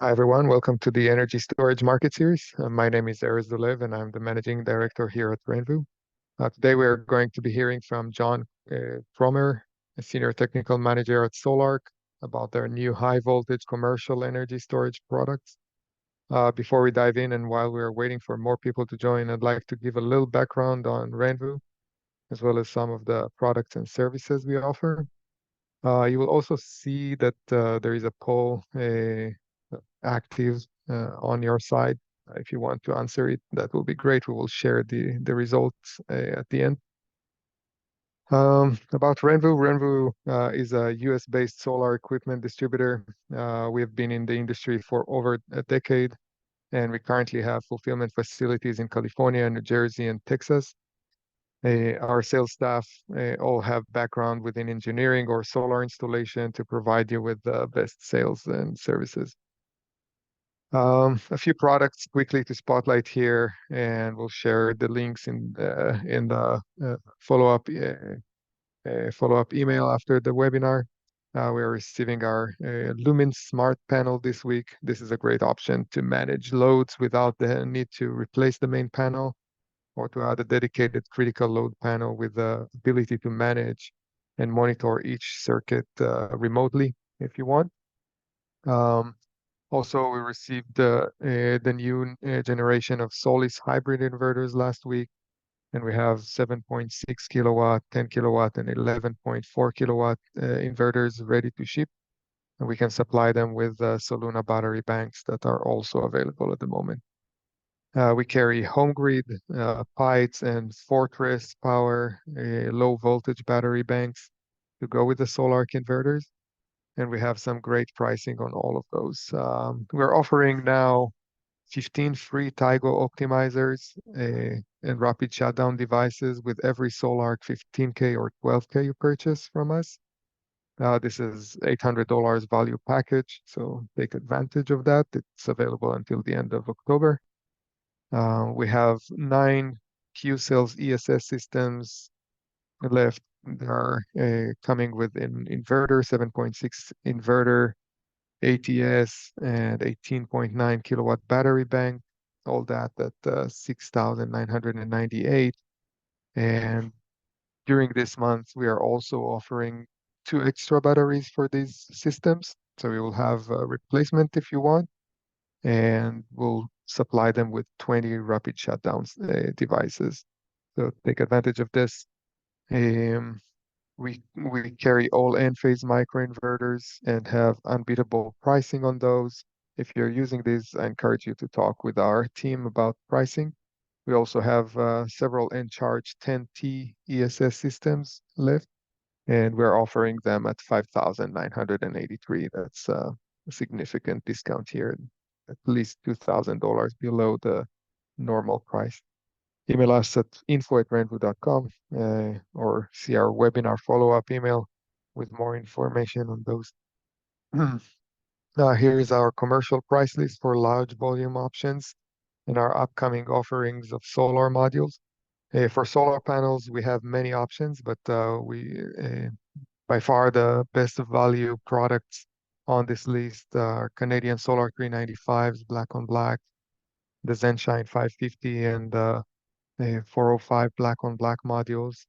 Hi everyone, welcome to the Energy Storage Market Series. My name is Erez Dolev and I'm the Managing Director here at RENVU. Today we are going to be hearing from John Fromer, a Senior Technical Manager at Sol-Ark, about their new high voltage commercial energy storage products. Before we dive in and while we're waiting for more people to join, I'd like to give a little background on RENVU, as well as some of the products and services we offer. You will also see that there is a poll active on your side. If you want to answer it, that will be great. We will share the results at the end. About RENVU, RENVU is a US-based solar equipment distributor. We have been in the industry for over a decade, and we currently have fulfillment facilities in California, New Jersey, and Texas. Our sales staff all have background within engineering or solar installation to provide you with the best sales and services. A few products quickly to spotlight here, and we'll share the links in the follow-up email after the webinar. We are receiving our Lumin Smart Panel this week. This is a great option to manage loads without the need to replace the main panel or to add a dedicated critical load panel with the ability to manage and monitor each circuit remotely if you want. Also, we received the new generation of Solis hybrid inverters last week, and we have 7.6 kilowatt, 10 kilowatt, and 11.4 kilowatt inverters ready to ship. And we can supply them with Soluna battery banks that are also available at the moment. We carry home grid, Pites, and Fortress Power low voltage battery banks to go with the Sol-Ark inverters. And we have some great pricing on all of those. We're offering now 15 free Tigo optimizers and rapid shutdown devices with every Sol-Ark 15K or 12K you purchase from us. This is $800 value package, so take advantage of that. It's available until the end of October. We have 9 Q-Cells ESS systems left. They are coming with an inverter, 7.6 inverter, ATS, and 18.9 kilowatt battery bank. All that at 6,998. And during this month, we are also offering 2 extra batteries for these systems. So we will have a replacement if you want, and we'll supply them with 20 rapid shutdown devices. So take advantage of this. We carry all N-phase microinverters and have unbeatable pricing on those. If you're using these, I encourage you to talk with our team about pricing. We also have several N-Charge 10T ESS systems left, and we're offering them at 5,983. That's a significant discount here, at least $2,000 below the normal price. Email us at info@renvu.com or see our webinar follow-up email with more information on those. Here is our commercial price list for large volume options and our upcoming offerings of solar modules. For solar panels, we have many options, but by far the best value products on this list are Canadian Sol-Ark 395s, black on black, the Zenshine 550, and 405 black on black modules.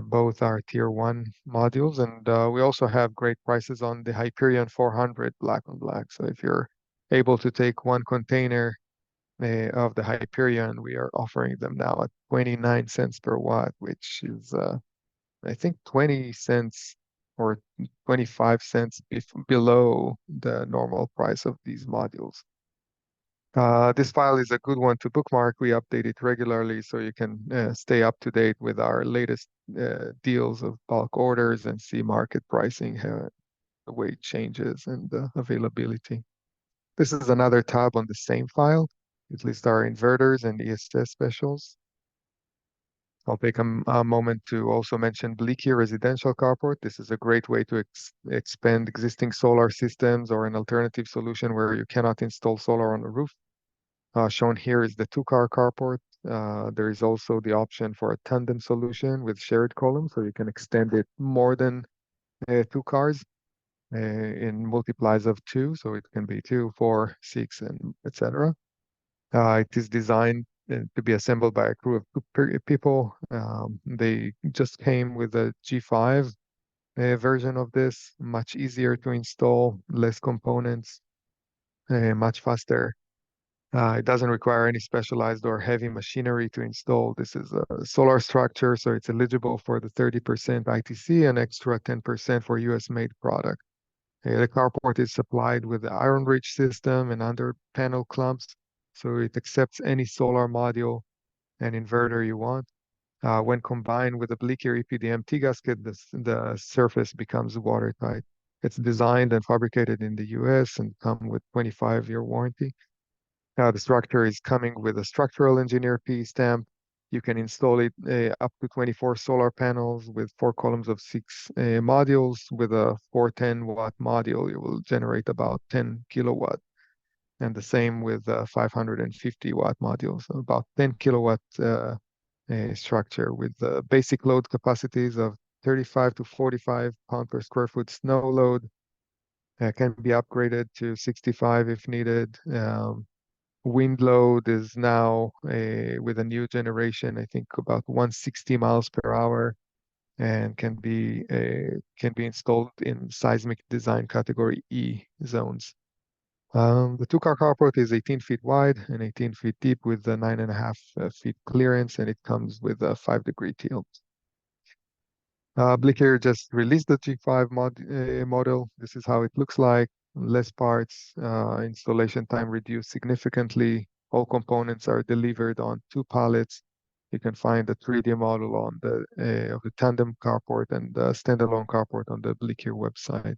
Both are tier 1 modules, and we also have great prices on the Hyperion 400 black on black. So if you're able to take one container of the Hyperion, we are offering them now at 29 cents per watt, which is I think 20 cents or 25 cents below the normal price of these modules. This file is a good one to bookmark. We update it regularly so you can stay up to date with our latest deals of bulk orders and see market pricing, the way it changes, and the availability. This is another tab on the same file. It lists our inverters and ESS specials. I'll take a moment to also mention Bleaky Residential Carport. This is a great way to expand existing solar systems or an alternative solution where you cannot install solar on a roof. Shown here is the 2-car carport. There is also the option for a tandem solution with shared columns, so you can extend it more than 2 cars. in multiplies of 2, so it can be 2, 4, 6, and etc. It is designed to be assembled by a crew of people. They just came with a G5 version of this, much easier to install, less components, much faster. It doesn't require any specialized or heavy machinery to install. This is a solar structure, so it's eligible for the 30% ITC and extra 10% for US made product. The carport is supplied with the iron-rich system and under panel clamps, so it accepts any solar module and inverter you want. When combined with a Bleeker EPDM T-gasket, the surface becomes watertight. It's designed and fabricated in the US and come with 25-year warranty. The structure is coming with a structural engineer P stamp. You can install it up to 24 solar panels with 4 columns of 6 modules. With a 410-watt module, you will generate about 10 kilowatt. And the same with a 550-watt module, so about 10 kilowatt structure with basic load capacities of 35 to 45 pound per square foot snow load. Can be upgraded to 65 if needed. Wind load is now with a new generation, I think about 160 miles per hour, and can be installed in seismic design category E zones. The two-car carport is 18 feet wide and 18 feet deep with a 9.5 feet clearance, and it comes with a 5-degree tilt. Blicker just released the G5 model. This is how it looks like. Less parts, installation time reduced significantly. All components are delivered on 2 pallets. You can find the 3D model on of the tandem carport and the standalone carport on the Blicker website.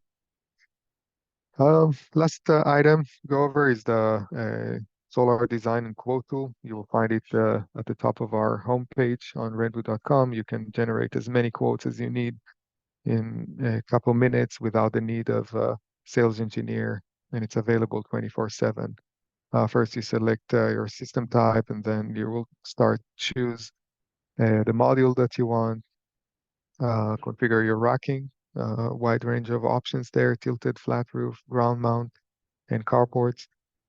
Last item to go over is the solar design and quote tool. You will find it at the top of our homepage on renvu.com. You can generate as many quotes as you need in a couple minutes without the need of a sales engineer, and it's available 24/7. First, you select your system type, and then you will start choose the module that you want, configure your racking, wide range of options there, tilted, flat roof, ground mount, and carports.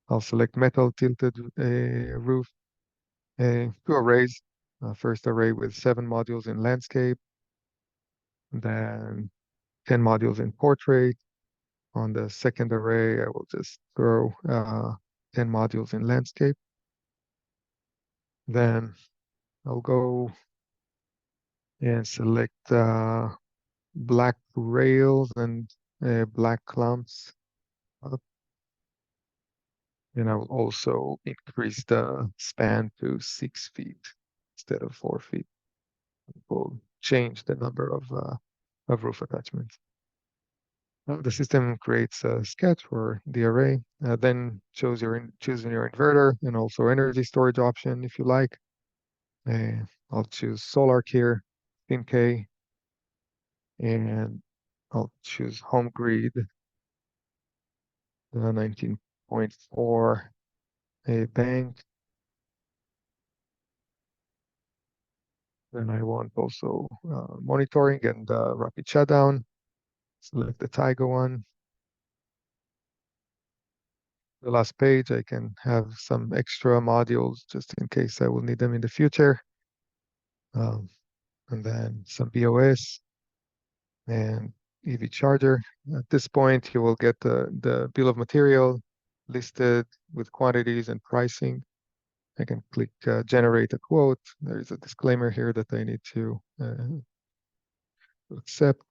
I'll select metal tilted roof, 2 arrays. First array with 7 modules in landscape, then 10 modules in portrait. On the second array, I will just throw 10 modules in landscape. Then I'll go and select black rails and black clumps. And I will also increase the span to 6 feet instead of 4 feet. We'll change the number of roof attachments. The system creates a sketch for the array, then choosing your inverter and also energy storage option if you like. I'll choose Sol-Ark here, 15K, and I'll choose home grid, 19.4 bank. Then I want also monitoring and rapid shutdown. Select the Tigo one. The last page, I can have some extra modules just in case I will need them in the future. And then some BOS and EV charger. At this point, you will get the bill of material listed with quantities and pricing. I can click generate a quote. There is a disclaimer here that I need to accept.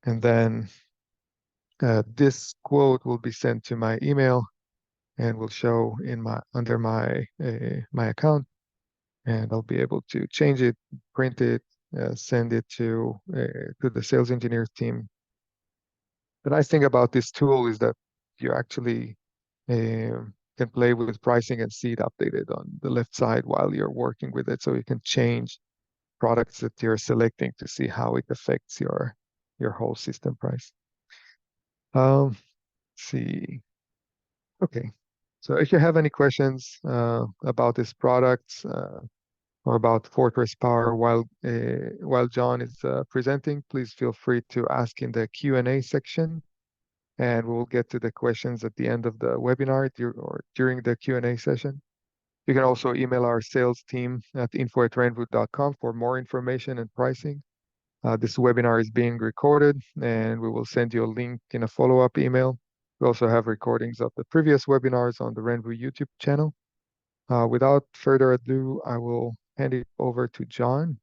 And then this quote will be sent to my email and will show under my account, and I'll be able to change it, print it, send it to the sales engineer team. The nice thing about this tool is that you actually can play with pricing and see it updated on the left side while you're working with it, so you can change products that you're selecting to see how it affects your whole system price. Let's see. Okay. So if you have any questions about this product or about Fortress Power while John is presenting, please feel free to ask in the Q&A section. and we'll get to the questions at the end of the webinar or during the Q&A session. You can also email our sales team at info@renvu.com for more information and pricing. This webinar is being recorded, and we will send you a link in a follow-up email. We also have recordings of the previous webinars on the RENVU YouTube channel. Without further ado, I will hand it over to John.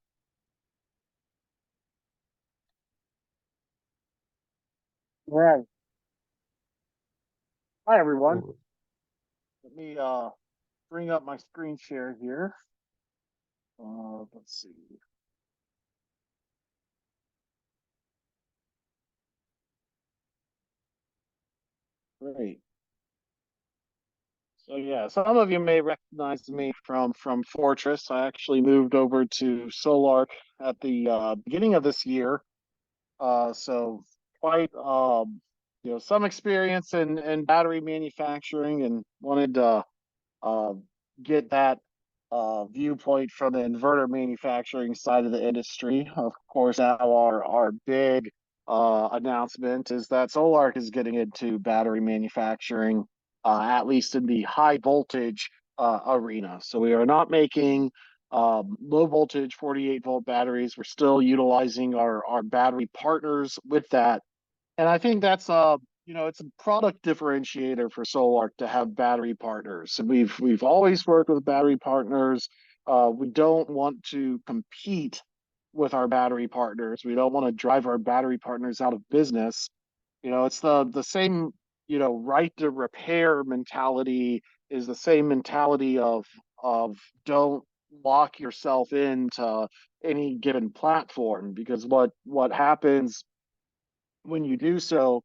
All right. Hi, everyone. Let me bring up my screen share here. Let's see. Great. So yeah, some of you may recognize me from Fortress. I actually moved over to Sol-Ark at the beginning of this year. So quite some experience in battery manufacturing, and wanted to uh, get that viewpoint from the inverter manufacturing side of the industry. Of course, now our big announcement is that Sol-Ark is getting into battery manufacturing, at least in the high voltage arena. So we are not making low voltage 48-volt batteries. We're still utilizing our battery partners with that. And I think that's it's a product differentiator for Sol-Ark to have battery partners. And we've always worked with battery partners. We don't want to compete with our battery partners. We don't want to drive our battery partners out of business. It's the same, right to repair mentality is the same mentality of don't lock yourself into any given platform, because what happens when you do so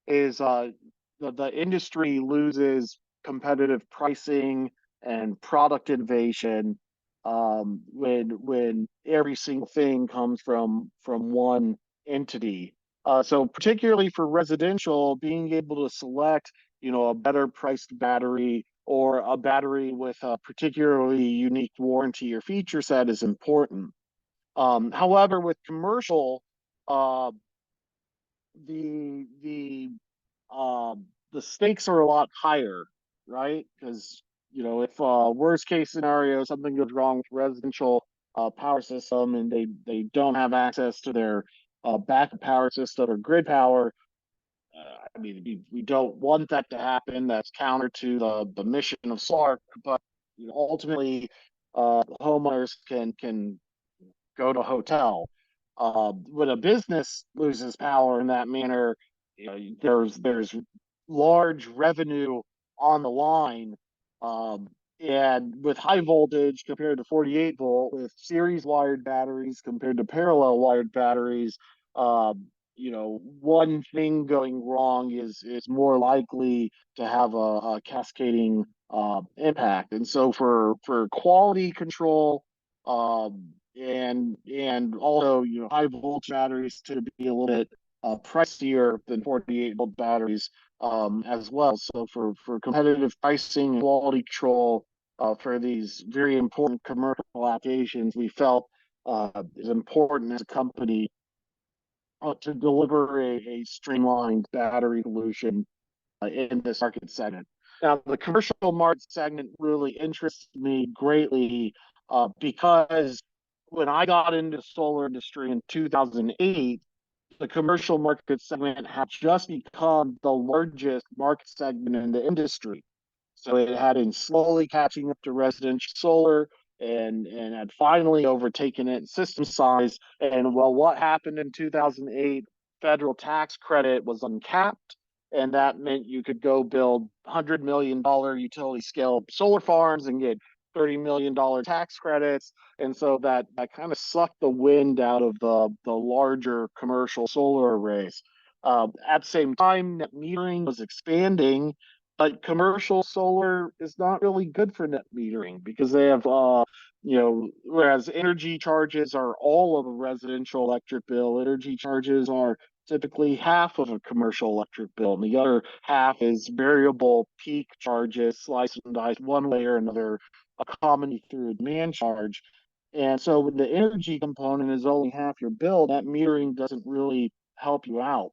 is the industry loses competitive pricing and product innovation when every single thing comes from one entity. So particularly for residential, being able to select, a better priced battery or a battery with a particularly unique warranty or feature set is important. However, with commercial, uh, the the the stakes are a lot higher, right? Because if worst case scenario, something goes wrong with residential power system and they don't have access to their backup power system or grid power. I mean, we don't want that to happen. That's counter to the mission of Sol-Ark, but ultimately, homeowners can go to a hotel. When a business loses power in that manner, there's large revenue on the line. Um, and with high voltage compared to 48 volt, with series wired batteries compared to parallel wired batteries, one thing going wrong is more likely to have a cascading impact. And so for quality control, and also high voltage batteries tend to be a little bit pricier than 48 volt batteries as well. So for competitive pricing and quality control for these very important commercial applications, we felt is important as a company to deliver a streamlined battery solution in this market segment. Now, the commercial market segment really interests me greatly because when I got into the solar industry in 2008, the commercial market segment had just become the largest market segment in the industry. So it had been slowly catching up to residential solar and had finally overtaken it in system size. And well, what happened in 2008? Federal tax credit was uncapped, and that meant you could go build $100 million utility scale solar farms and get $30 million tax credits. And so that kind of sucked the wind out of the larger commercial solar arrays. At the same time, net metering was expanding, but commercial solar is not really good for net metering because they have whereas energy charges are all of a residential electric bill, energy charges are typically half of a commercial electric bill, and the other half is variable peak charges sliced and diced one way or another, accompanied through a demand charge. And so when the energy component is only half your bill, that metering doesn't really help you out.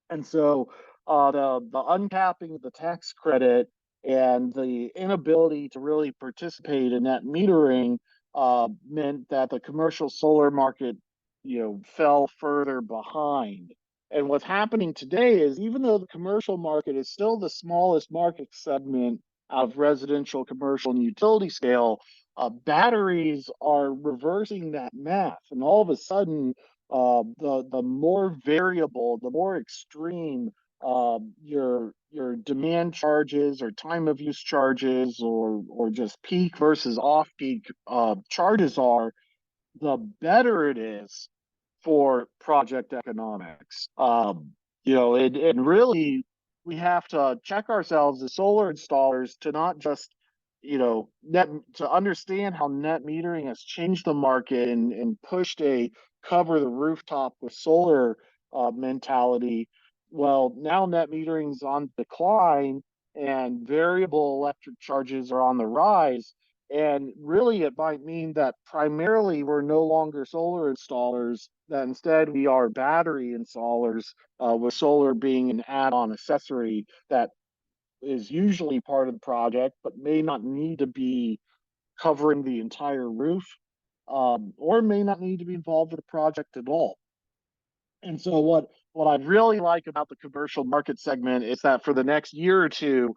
And so the uncapping of the tax credit and the inability to really participate in net metering meant that the commercial solar market, fell further behind. And what's happening today is, even though the commercial market is still the smallest market segment out of residential, commercial, and utility scale, batteries are reversing that math, and all of a sudden, the more variable, the more extreme your demand charges or time of use charges, or just peak versus off peak charges are, the better it is for project economics. And really, we have to check ourselves as solar installers to not just, net to understand how net metering has changed the market and pushed a cover the rooftop with solar mentality. Well, now net metering is on decline and variable electric charges are on the rise. And really, it might mean that primarily we're no longer solar installers, that instead we are battery installers, with solar being an add on accessory that is usually part of the project, but may not need to be covering the entire roof, or may not need to be involved with the project at all. And so what I really like about the commercial market segment is that for the next year or two,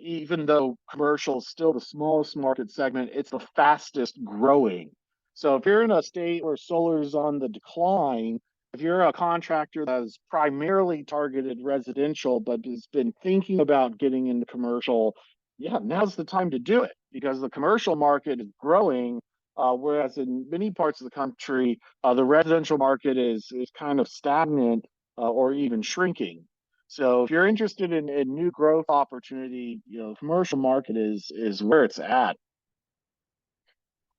even though commercial is still the smallest market segment, it's the fastest growing. So if you're in a state where solar is on the decline, if you're a contractor that is primarily targeted residential but has been thinking about getting into commercial, yeah, now's the time to do it, because the commercial market is growing, whereas in many parts of the country, the residential market is kind of stagnant, or even shrinking. So if you're interested in new growth opportunity, commercial market is where it's at.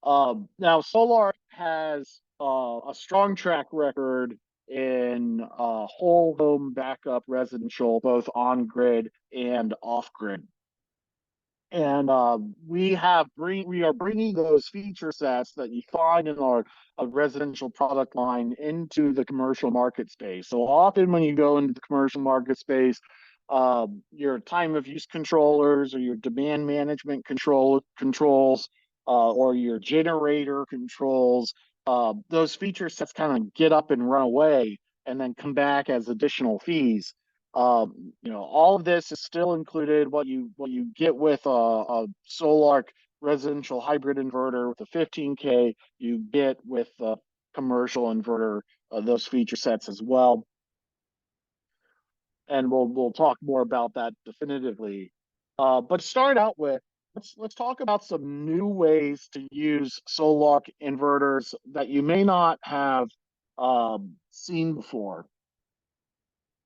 Now, Sol-Ark has a strong track record in whole home backup residential, both on grid and off grid. And we are bringing those feature sets that you find in our residential product line into the commercial market space. So often when you go into the commercial market space, your time of use controllers or your demand management controls, or your generator controls, those feature sets kind of get up and run away and then come back as additional fees. All of this is still included. What you get with a Sol-Ark residential hybrid inverter with a 15K, you get with a commercial inverter, those feature sets as well. And we'll talk more about that definitively. But to start out with, let's talk about some new ways to use Sol-Ark inverters that you may not have seen before.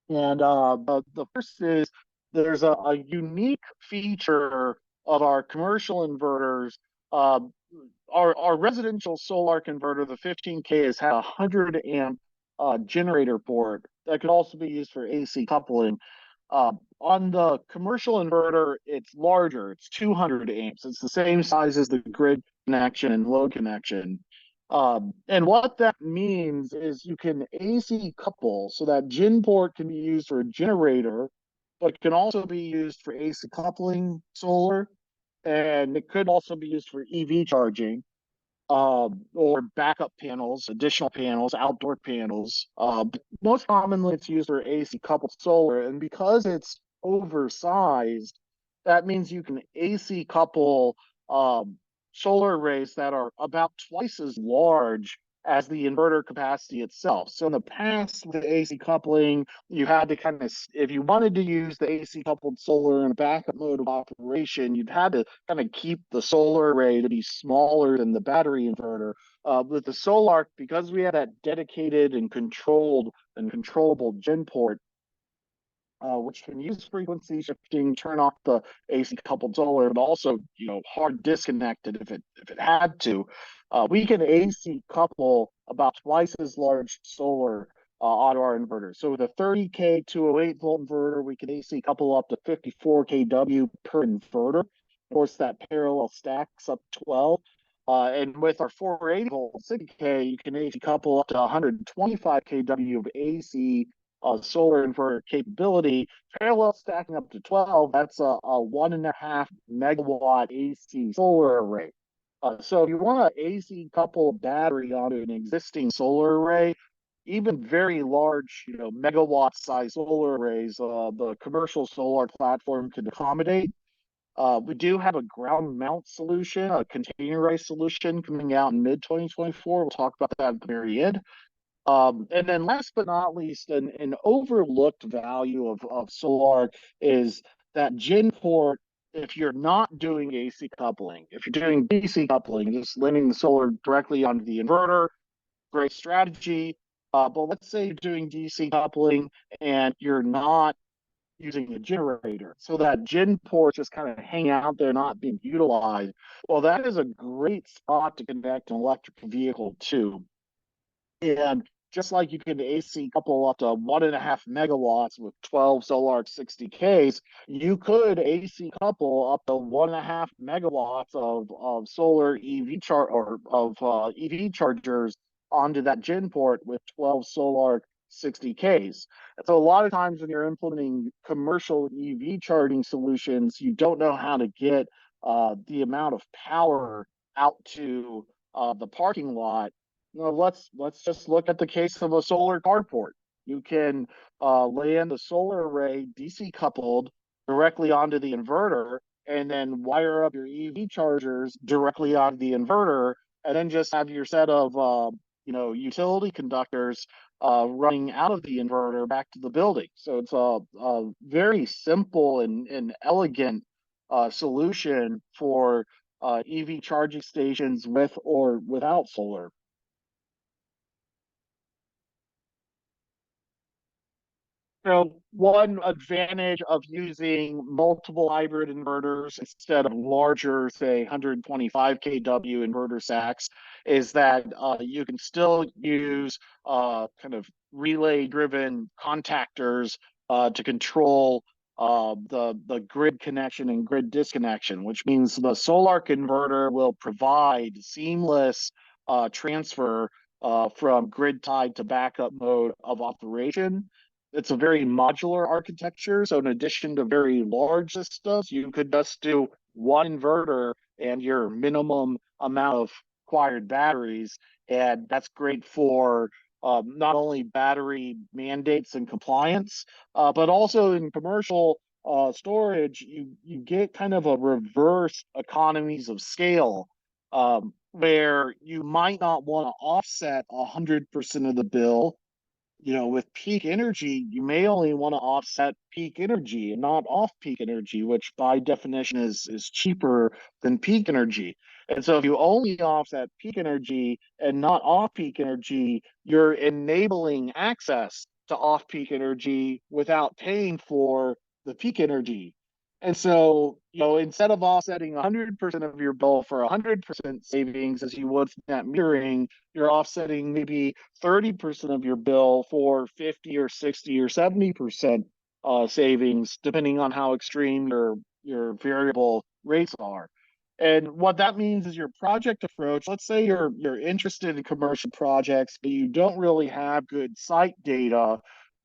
And the first is, there's a unique feature of our commercial inverters. Uh, our residential Sol-Ark inverter, the 15K, has had a 100 amp generator port that could also be used for AC coupling. On the commercial inverter, it's larger. It's 200 amps. It's the same size as the grid connection and load connection. And what that means is you can AC couple, so that gen port can be used for a generator, but it can also be used for AC coupling solar, and it could also be used for EV charging, or backup panels, additional panels, outdoor panels. Most commonly, it's used for AC coupled solar, and because it's oversized, that means you can AC couple solar arrays that are about twice as large as the inverter capacity itself. So in the past, with AC coupling, you had to kind of, if you wanted to use the AC coupled solar in a backup mode of operation, you'd had to kind of keep the solar array to be smaller than the battery inverter. With the Sol-Ark, because we had that dedicated and controlled and controllable gen port, which can use frequency shifting, turn off the AC coupled solar, but also, hard disconnect it if it had to. We can AC couple about twice as large solar on our inverter. So with a 30K 208 volt inverter, we can AC couple up to 54 kW per inverter. Of course, that parallel stacks up 12. And with our 480 volt 60K, you can AC couple up to 125 kW of AC solar inverter capability, parallel stacking up to 12, that's a 1.5 megawatt AC solar array. So if you want to AC couple a battery onto an existing solar array, even very large, megawatt size solar arrays, the commercial solar platform can accommodate. We do have a ground mount solution, a containerized solution coming out in mid 2024. We'll talk about that at the very end. And then last but not least, an overlooked value of Sol-Ark is that Gen port. If you're not doing AC coupling, if you're doing DC coupling, just linking the solar directly onto the inverter, great strategy. But let's say you're doing DC coupling and you're not using a generator. So that gen port just kind of hanging out there, not being utilized. Well, that is a great spot to connect an electric vehicle to. And just like you can AC couple up to 1.5 megawatts with 12 Sol-Ark 60Ks, you could AC couple up to 1.5 megawatts of solar EV EV chargers onto that gen port with 12 Sol-Ark 60Ks. So a lot of times when you're implementing commercial EV charging solutions, you don't know how to get the amount of power out to the parking lot. Let's just look at the case of a solar carport. You can land a solar array DC coupled directly onto the inverter, and then wire up your EV chargers directly onto the inverter, and then just have your set of utility conductors running out of the inverter back to the building. So it's a very simple and elegant solution for EV charging stations with or without solar. So one advantage of using multiple hybrid inverters instead of larger, say, 125 kW inverter stacks is that you can still use kind of relay-driven contactors to control the grid connection and grid disconnection, which means the Sol-Ark inverter will provide seamless transfer from grid tied to backup mode of operation. It's a very modular architecture. So in addition to very large systems, you could just do one inverter and your minimum amount of required batteries. And that's great for not only battery mandates and compliance, but also in commercial storage, you get kind of a reverse economies of scale, where you might not want to offset 100% of the bill. With peak energy, you may only want to offset peak energy and not off peak energy, which by definition is cheaper than peak energy. And so if you only offset peak energy and not off peak energy, you're enabling access to off peak energy without paying for the peak energy. And so, instead of offsetting 100% of your bill for 100% savings as you would from net metering, you're offsetting maybe 30% of your bill for 50 or 60 or 70% savings, depending on how extreme your variable rates are. And what that means is your project approach. Let's say you're interested in commercial projects, but you don't really have good site data.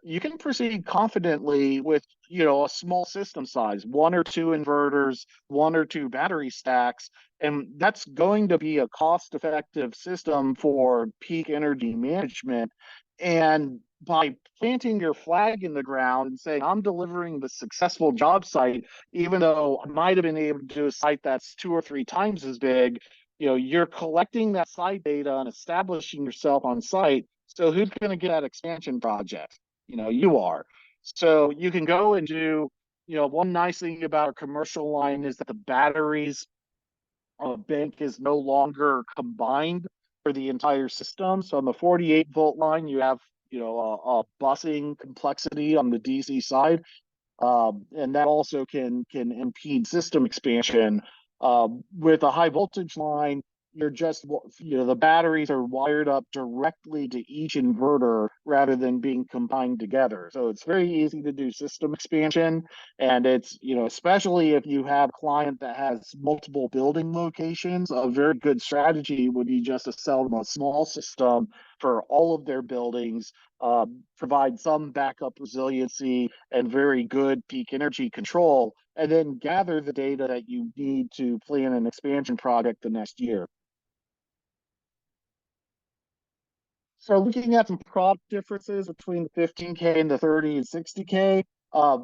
You can proceed confidently with a small system size, one or two inverters, one or two battery stacks, and that's going to be a cost-effective system for peak energy management. And by planting your flag in the ground and saying, I'm delivering the successful job site, even though I might have been able to do a site that's 2 or 3 times as big, you're collecting that site data and establishing yourself on site. So who's going to get that expansion project? You are. So you can go and do, one nice thing about a commercial line is that the batteries bank is no longer combined for the entire system. So on the 48-volt line, you have, a busing complexity on the DC side. And that also can impede system expansion. With a high voltage line, you're just, the batteries are wired up directly to each inverter rather than being combined together. So it's very easy to do system expansion. And it's, especially if you have a client that has multiple building locations, a very good strategy would be just to sell them a small system for all of their buildings. provide some backup resiliency and very good peak energy control, and then gather the data that you need to plan an expansion project the next year. So looking at some product differences between the 15K and the 30 and 60K,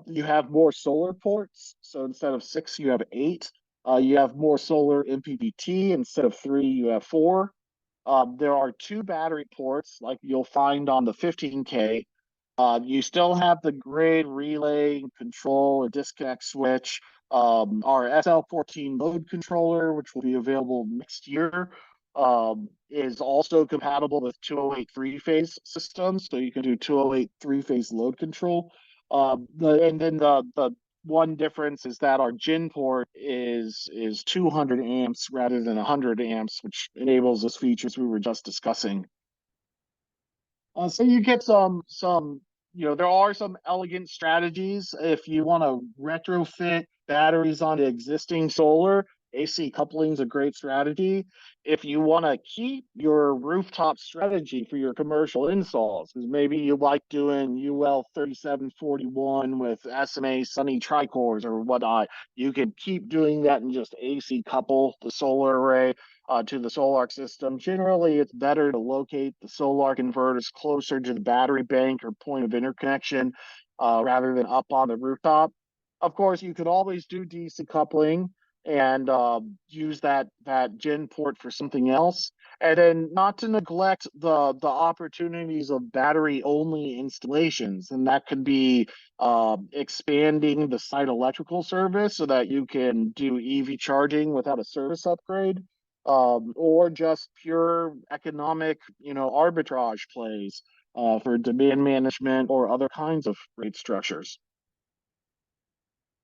you have more solar ports. So instead of 6, you have 8. You have more solar MPPT. Instead of 3, you have 4. There are 2 battery ports like you'll find on the 15K. You still have the grid relay control or disconnect switch. Our SL14 load controller, which will be available next year, is also compatible with 208 3-phase systems, so you can do 208 3-phase load control. And then the one difference is that our GEN port is 200 amps rather than 100 amps, which enables those features we were just discussing. So you get some, there are some elegant strategies if you want to retrofit batteries onto existing solar. AC coupling is a great strategy. If you want to keep your rooftop strategy for your commercial installs, because maybe you like doing UL 3741 with SMA Sunny tricores or whatnot, you can keep doing that and just AC couple the solar array to the Sol-Ark system. Generally, it's better to locate the Sol-Ark inverters closer to the battery bank or point of interconnection rather than up on the rooftop. Of course, you could always do DC coupling and use that GEN port for something else. And then not to neglect the opportunities of battery only installations. And that could be expanding the site electrical service so that you can do EV charging without a service upgrade, or just pure economic, arbitrage plays for demand management or other kinds of rate structures.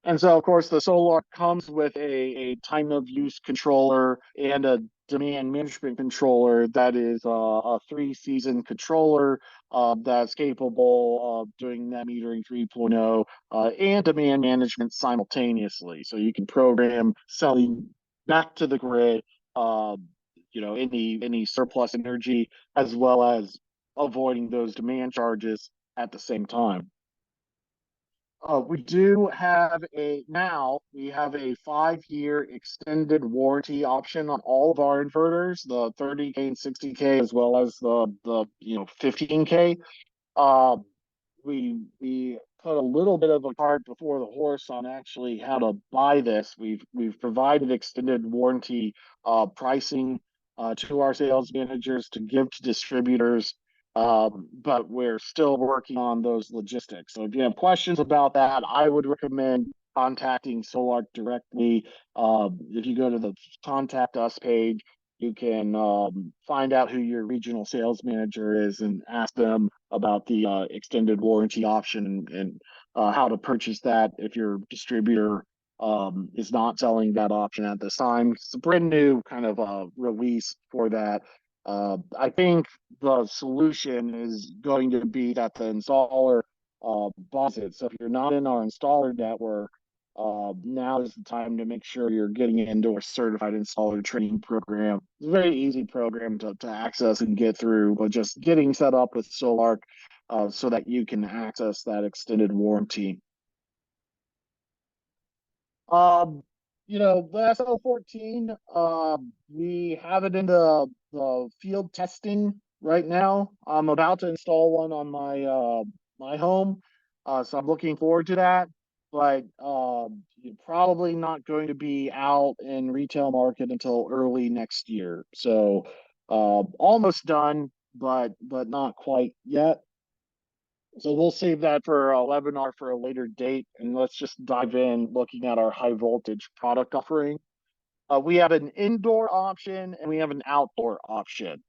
And so, of course, the Sol-Ark comes with a time of use controller and a demand management controller that is a 3-season controller that's capable of doing net metering 3.0 and demand management simultaneously. So you can program selling back to the grid, uh, any surplus energy, as well as avoiding those demand charges at the same time. We have a 5-year extended warranty option on all of our inverters, the 30K and 60K, as well as the 15K. Uh, we put a little bit of a cart before the horse on actually how to buy this. We've provided extended warranty pricing to our sales managers to give to distributors, but we're still working on those logistics. So if you have questions about that, I would recommend contacting Sol-Ark directly. If you go to the contact us page, you can find out who your regional sales manager is and ask them about the extended warranty option and how to purchase that if your distributor is not selling that option at this time. It's a brand new kind of release for that. I think the solution is going to be that the installer buys it. So if you're not in our installer network, now is the time to make sure you're getting into a certified installer training program. It's a very easy program to access and get through, but just getting set up with Sol-Ark so that you can access that extended warranty. The SL14, we have it in the field testing right now. I'm about to install one on my home, so I'm looking forward to that. But probably not going to be out in retail market until early next year. So almost done, but not quite yet. So we'll save that for a webinar for a later date, and let's just dive in looking at our high voltage product offering. We have an indoor option and we have an outdoor option.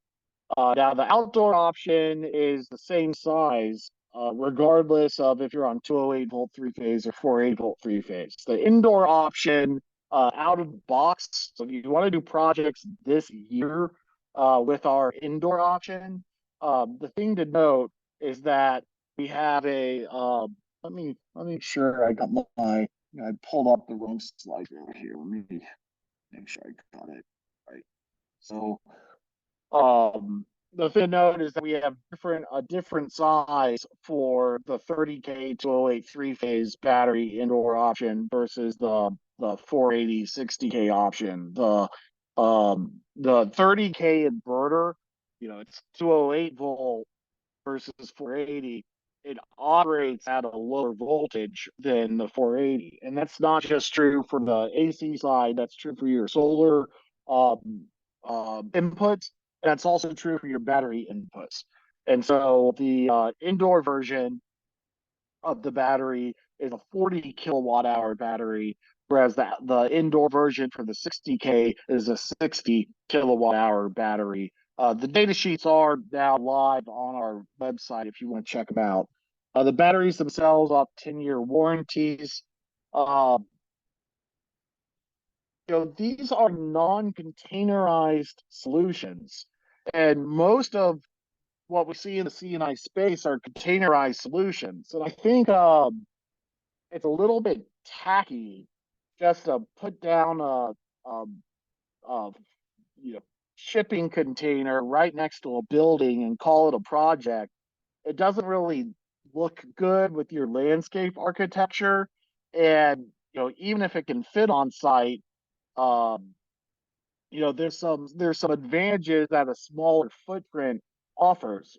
Now, the outdoor option is the same size, regardless of if you're on 208 volt 3-phase or 480 volt 3-phase. The indoor option, out of the box, so if you want to do projects this year with our indoor option, the thing to note is that we have a let me make sure I got I pulled up the wrong slide over here. Let me make sure I got it right. So the thing to note is that we have a different size for the 30K 208 three-phase battery indoor option versus the 480 60K option. The 30K inverter, it's 208 volt versus 480. It operates at a lower voltage than the 480, and that's not just true for the AC side. That's true for your solar um, inputs. That's also true for your battery inputs. And so the indoor version of the battery is a 40 kilowatt hour battery, whereas the indoor version for the 60K is a 60 kilowatt hour battery. The data sheets are now live on our website if you want to check them out. The batteries themselves have 10-year warranties. Uh, these are non-containerized solutions, and most of what we see in the C&I space are containerized solutions. And I think it's a little bit tacky just to put down a shipping container right next to a building and call it a project. It doesn't really look good with your landscape architecture, and even if it can fit on site, um, there's some advantages that a smaller footprint offers.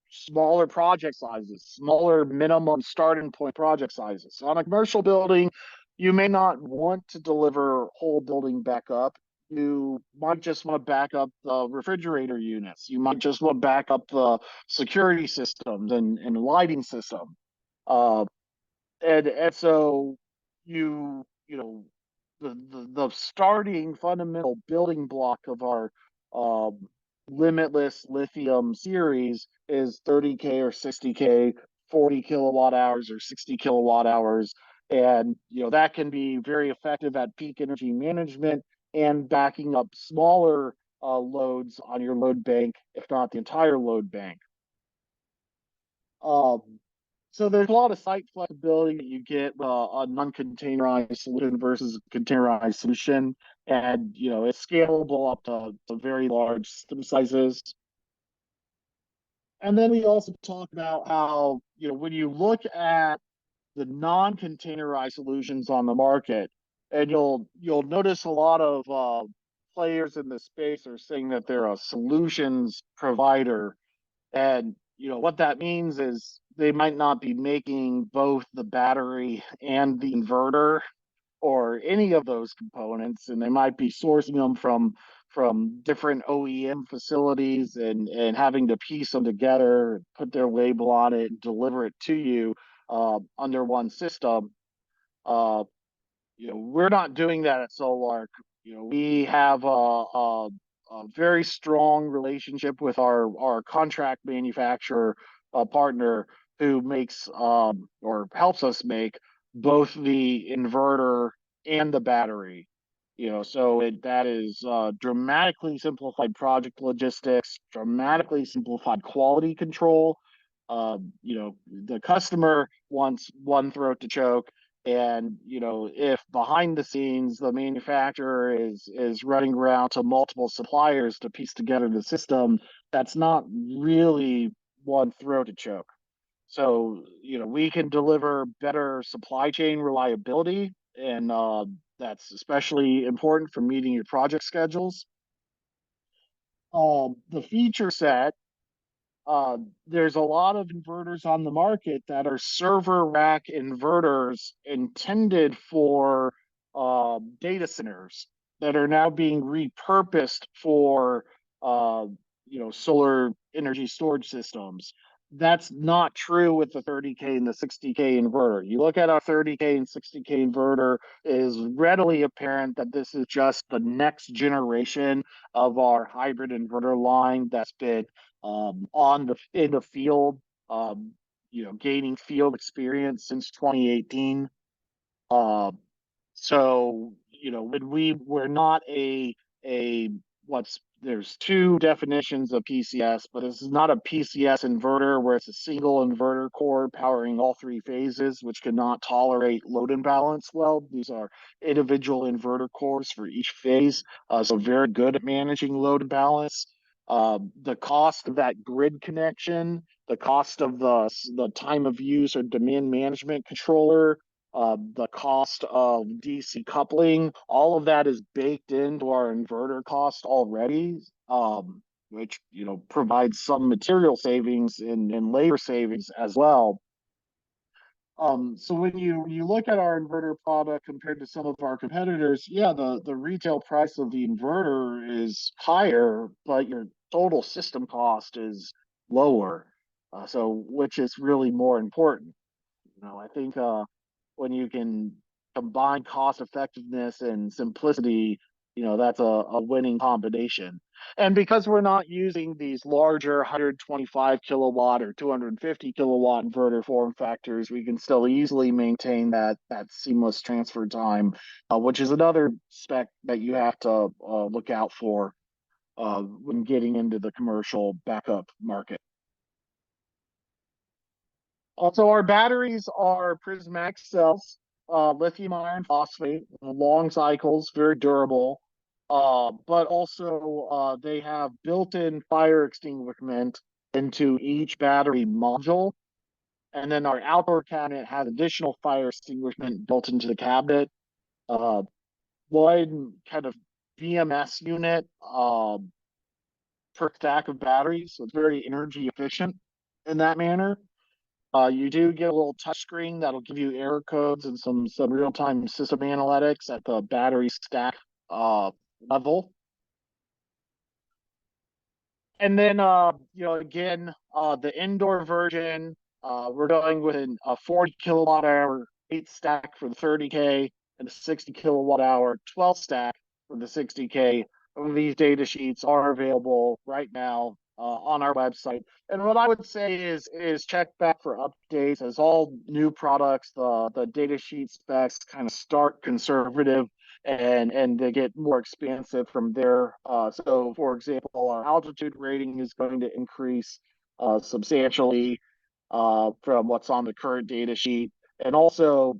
Smaller project sizes, smaller minimum starting point project sizes. So on a commercial building, you may not want to deliver whole building backup. You might just want to back up the refrigerator units. You might just want to back up the security systems and lighting system. Uh, and so you know the starting fundamental building block of our um, limitless lithium series is 30K or 60K, 40 kilowatt hours or 60 kilowatt hours, and that can be very effective at peak energy management and backing up smaller loads on your load bank, if not the entire load bank. um, so there's a lot of site flexibility that you get a non-containerized solution versus a containerized solution, and it's scalable up to very large system sizes. And then we also talk about how when you look at the non-containerized solutions on the market, and you'll notice a lot of players in the space are saying that they're a solutions provider, and what that means is they might not be making both the battery and the inverter or any of those components, and they might be sourcing them from different OEM facilities and having to piece them together, put their label on it, and deliver it to you under one system. Uh, we're not doing that at Sol-Ark. We have a very strong relationship with our contract manufacturer partner who makes or helps us make both the inverter and the battery. So that is dramatically simplified project logistics, dramatically simplified quality control. The customer wants one throat to choke, and if behind the scenes the manufacturer is running around to multiple suppliers to piece together the system, that's not really one throat to choke. So we can deliver better supply chain reliability, and that's especially important for meeting your project schedules. The feature set, there's a lot of inverters on the market that are server rack inverters intended for data centers that are now being repurposed for uh, solar energy storage systems. That's not true with the 30K and the 60K inverter. You look at our 30K and 60K inverter, it is readily apparent that this is just the next generation of our hybrid inverter line that's been in the field, gaining field experience since 2018. Um, so when we're not a what's there's two definitions of PCS, but this is not a PCS inverter where it's a single inverter core powering all three phases, which cannot tolerate load imbalance well. These are individual inverter cores for each phase, so very good at managing load imbalance. The cost of that grid connection, the cost of the time of use or demand management controller, the cost of DC coupling, all of that is baked into our inverter cost already, which provides some material savings and labor savings as well. So when you look at our inverter product compared to some of our competitors, yeah, the retail price of the inverter is higher, but your total system cost is lower. So which is really more important. I think when you can combine cost effectiveness and simplicity, that's a winning combination. And because we're not using these larger 125 kilowatt or 250 kilowatt inverter form factors, we can still easily maintain that seamless transfer time, which is another spec that you have to look out for when getting into the commercial backup market. Also, our batteries are prismatic cells, lithium iron phosphate, long cycles, very durable. But also, they have built-in fire extinguishment into each battery module. And then our outdoor cabinet has additional fire extinguishment built into the cabinet. One kind of BMS unit per stack of batteries, so it's very energy efficient in that manner. You do get a little touchscreen that'll give you error codes and some real-time system analytics at the battery stack level. And then, again, the indoor version, we're going with a 40 kilowatt hour 8 stack for the 30K and a 60 kilowatt hour 12 stack for the 60K. These data sheets are available right now on our website. And what I would say is check back for updates, as all new products, the data sheet specs kind of start conservative and they get more expansive from there. So for example, our altitude rating is going to increase substantially from what's on the current data sheet. And also,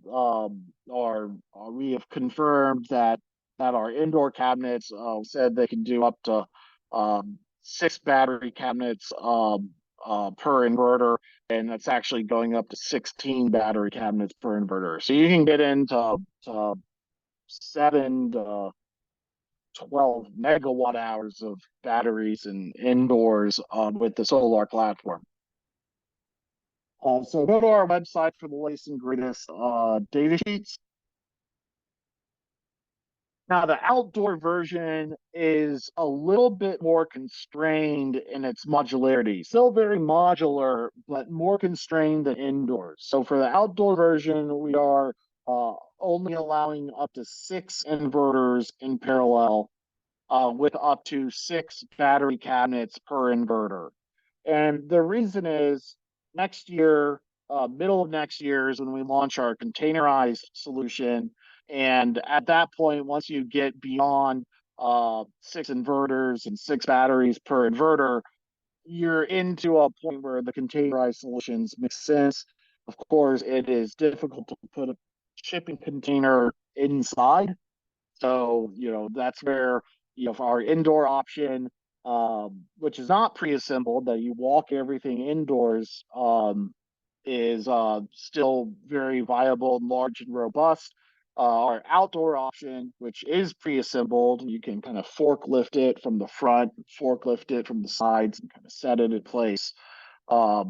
we have confirmed that our indoor cabinets said they can do up to 6 battery cabinets per inverter, and that's actually going up to 16 battery cabinets per inverter. So you can get into 7 to 12 megawatt hours of batteries and indoors with the Sol-Ark platform. So go to our website for the latest and greatest data sheets. Now, the outdoor version is a little bit more constrained in its modularity. Still very modular, but more constrained than indoors. So for the outdoor version, we are only allowing up to 6 inverters in parallel with up to 6 battery cabinets per inverter. And the reason is next year, middle of next year is when we launch our containerized solution. And at that point, once you get beyond 6 inverters and 6 batteries per inverter, you're into a point where the containerized solutions make sense. Of course, it is difficult to put a shipping container inside. So, that's where, for our indoor option, which is not pre-assembled, that you walk everything indoors, is still very viable, large, and robust. Our outdoor option, which is pre-assembled, you can kind of forklift it from the front, forklift it from the sides, and kind of set it in place. Our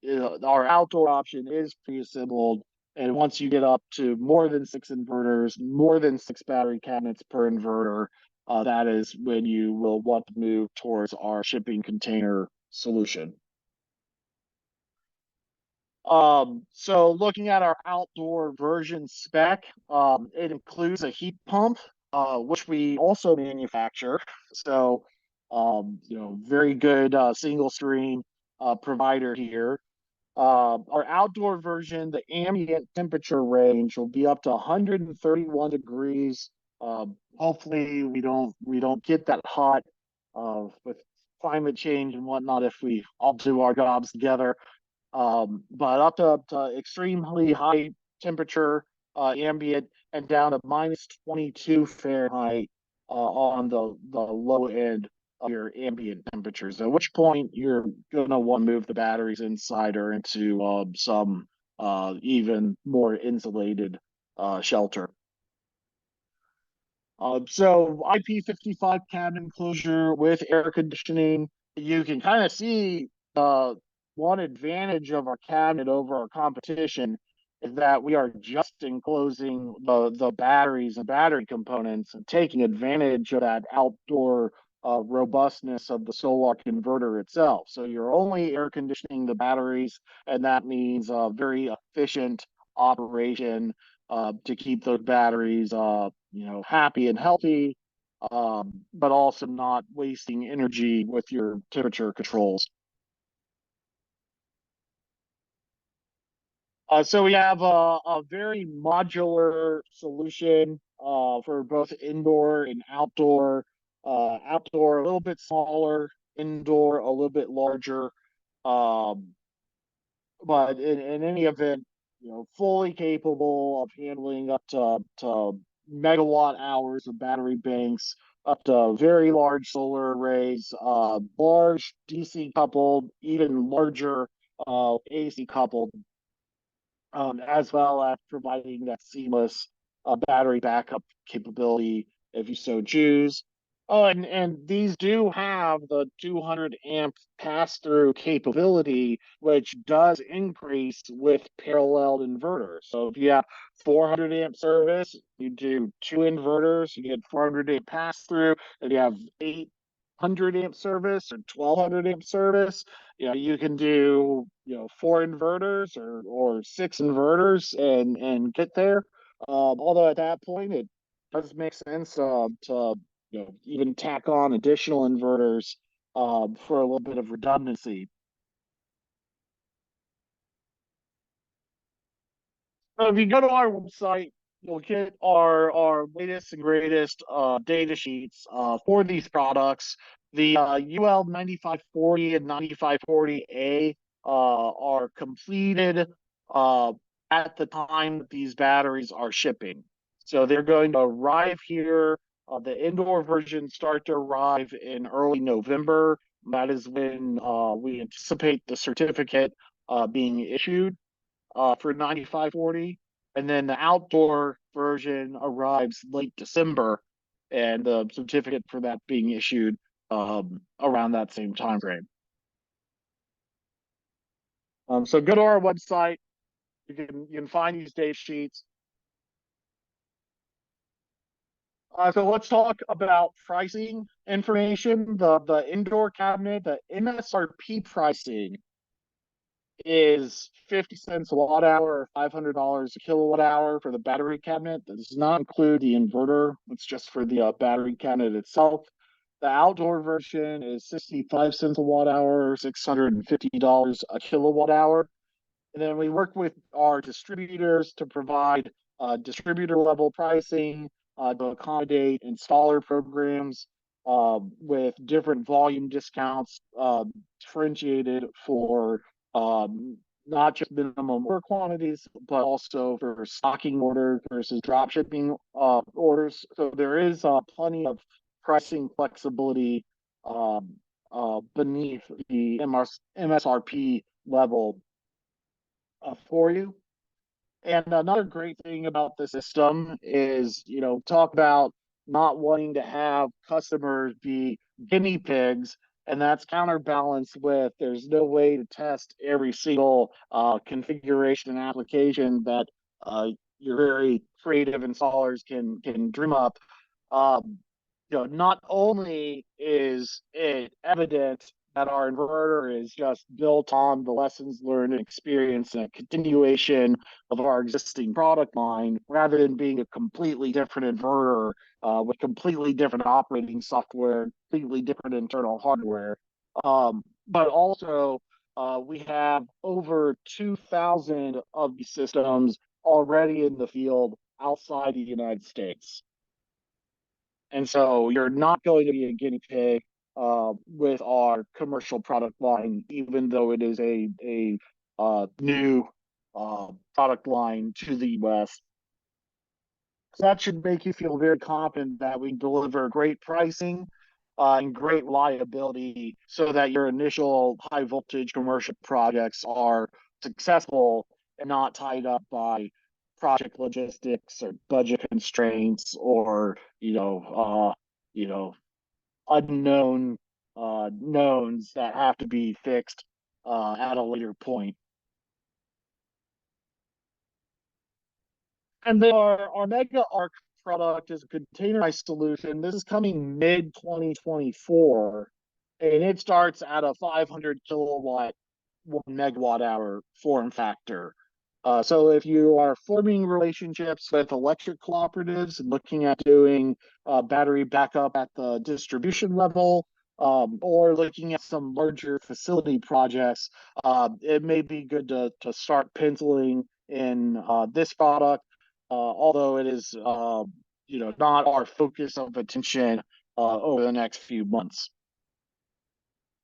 outdoor option is pre-assembled, and once you get up to more than 6 inverters, more than 6 battery cabinets per inverter, that is when you will want to move towards our shipping container solution. So looking at our outdoor version spec, it includes a heat pump, which we also manufacture. So, very good single stream provider here. Our outdoor version, the ambient temperature range will be up to 131 degrees. Hopefully we don't get that hot with climate change and whatnot if we all do our jobs together. But up to extremely high temperature ambient and down to minus 22 Fahrenheit on the low end. your ambient temperatures, at which point you're going to want to move the batteries inside or into some even more insulated shelter. So IP55 cabin enclosure with air conditioning. You can kind of see one advantage of our cabinet over our competition is that we are just enclosing the batteries and battery components and taking advantage of that outdoor robustness of the Sol-Ark inverter itself. So you're only air conditioning the batteries, and that means a very efficient operation to keep those batteries, happy and healthy, but also not wasting energy with your temperature controls. So we have a very modular solution for both indoor and outdoor. Outdoor a little bit smaller, indoor a little bit larger. Um, but in any event, fully capable of handling up to megawatt hours of battery banks, up to very large solar arrays, large DC coupled, even larger AC coupled, as well as providing that seamless battery backup capability if you so choose. Oh, and these do have the 200 amp pass-through capability, which does increase with paralleled inverters. So if you have 400 amp service, you do two inverters, you get 400 amp pass-through, and you have 800 amp service or 1200 amp service, you can do, four inverters or six inverters and get there. Although at that point, it does make sense to even tack on additional inverters for a little bit of redundancy. So if you go to our website, you'll get our latest and greatest data sheets for these products. The UL 9540 and 9540A are completed uh, at the time that these batteries are shipping. So they're going to arrive here. The indoor versions start to arrive in early November. That is when we anticipate the certificate being issued for 9540. And then the outdoor version arrives late December, and the certificate for that being issued around that same time frame. So go to our website. You can find these data sheets. So let's talk about pricing information. The indoor cabinet, the MSRP pricing is 50 cents a watt hour or $500 a kilowatt hour for the battery cabinet. That does not include the inverter. It's just for the battery cabinet itself. The outdoor version is 65 cents a watt hour, $650 a kilowatt hour. And then we work with our distributors to provide distributor level pricing to accommodate installer programs with different volume discounts differentiated for not just minimum order quantities, but also for stocking orders versus drop shipping orders. So there is plenty of pricing flexibility beneath the MSRP level for you. And another great thing about the system is, talk about not wanting to have customers be guinea pigs, and that's counterbalanced with there's no way to test every single configuration and application that your very creative installers can dream up. Um, not only is it evident that our inverter is just built on the lessons learned and experience and a continuation of our existing product line, rather than being a completely different inverter with completely different operating software, completely different internal hardware. But also, we have over 2,000 of these systems already in the field outside the United States. And so you're not going to be a guinea pig with our commercial product line, even though it is a new product line to the US. So that should make you feel very confident that we deliver great pricing and great reliability so that your initial high voltage commercial projects are successful and not tied up by project logistics or budget constraints or you know unknown knowns that have to be fixed at a later point. And then our Mega Ark product is a containerized solution. This is coming mid 2024, and it starts at a 500 kilowatt, 1 megawatt hour form factor. So if you are forming relationships with electric cooperatives and looking at doing battery backup at the distribution level, or looking at some larger facility projects, it may be good to start penciling in this product, although it is not our focus of attention over the next few months.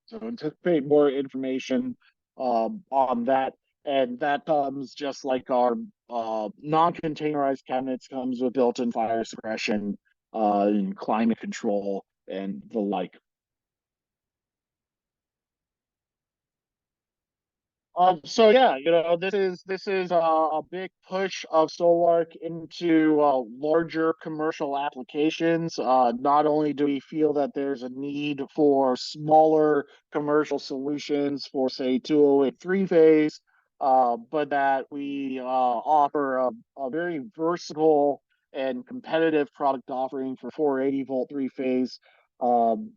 So anticipate more information on that, and that comes just like our non-containerized cabinets comes with built-in fire suppression and climate control and the like. So yeah, this is a big push of Sol-Ark into larger commercial applications. Not only do we feel that there's a need for smaller commercial solutions for say 208 three-phase, but that we offer a very versatile and competitive product offering for 480 volt three-phase. Um,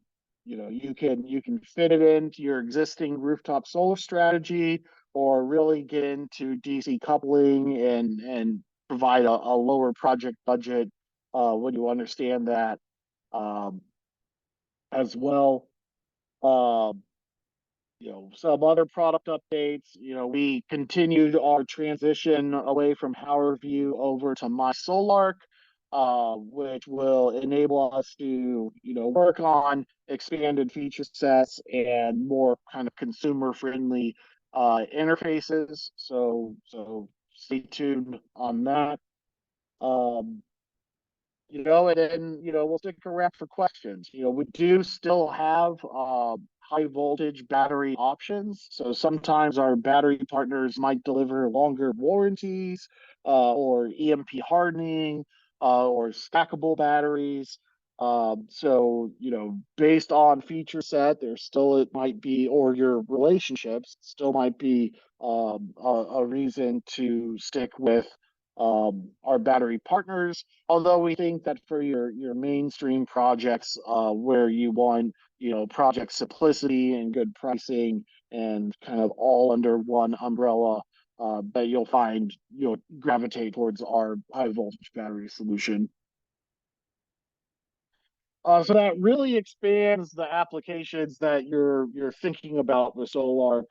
you can fit it into your existing rooftop solar strategy or really get into DC coupling and provide a lower project budget when you understand that um, as well. Um, some other product updates. We continued our transition away from PowerView over to My Sol-Ark, which will enable us to, work on expanded feature sets and more kind of consumer-friendly interfaces. So stay tuned on that. Um, and then, we'll stick around for questions. We do still have high voltage battery options. So sometimes our battery partners might deliver longer warranties or EMP hardening or stackable batteries. Based on feature set, it might be, or your relationships, still might be a reason to stick with our battery partners. Although we think that for your mainstream projects, where you want project simplicity and good pricing and kind of all under one umbrella, that you'll find you'll gravitate towards our high voltage battery solution. So that really expands the applications that you're thinking about with Sol-Ark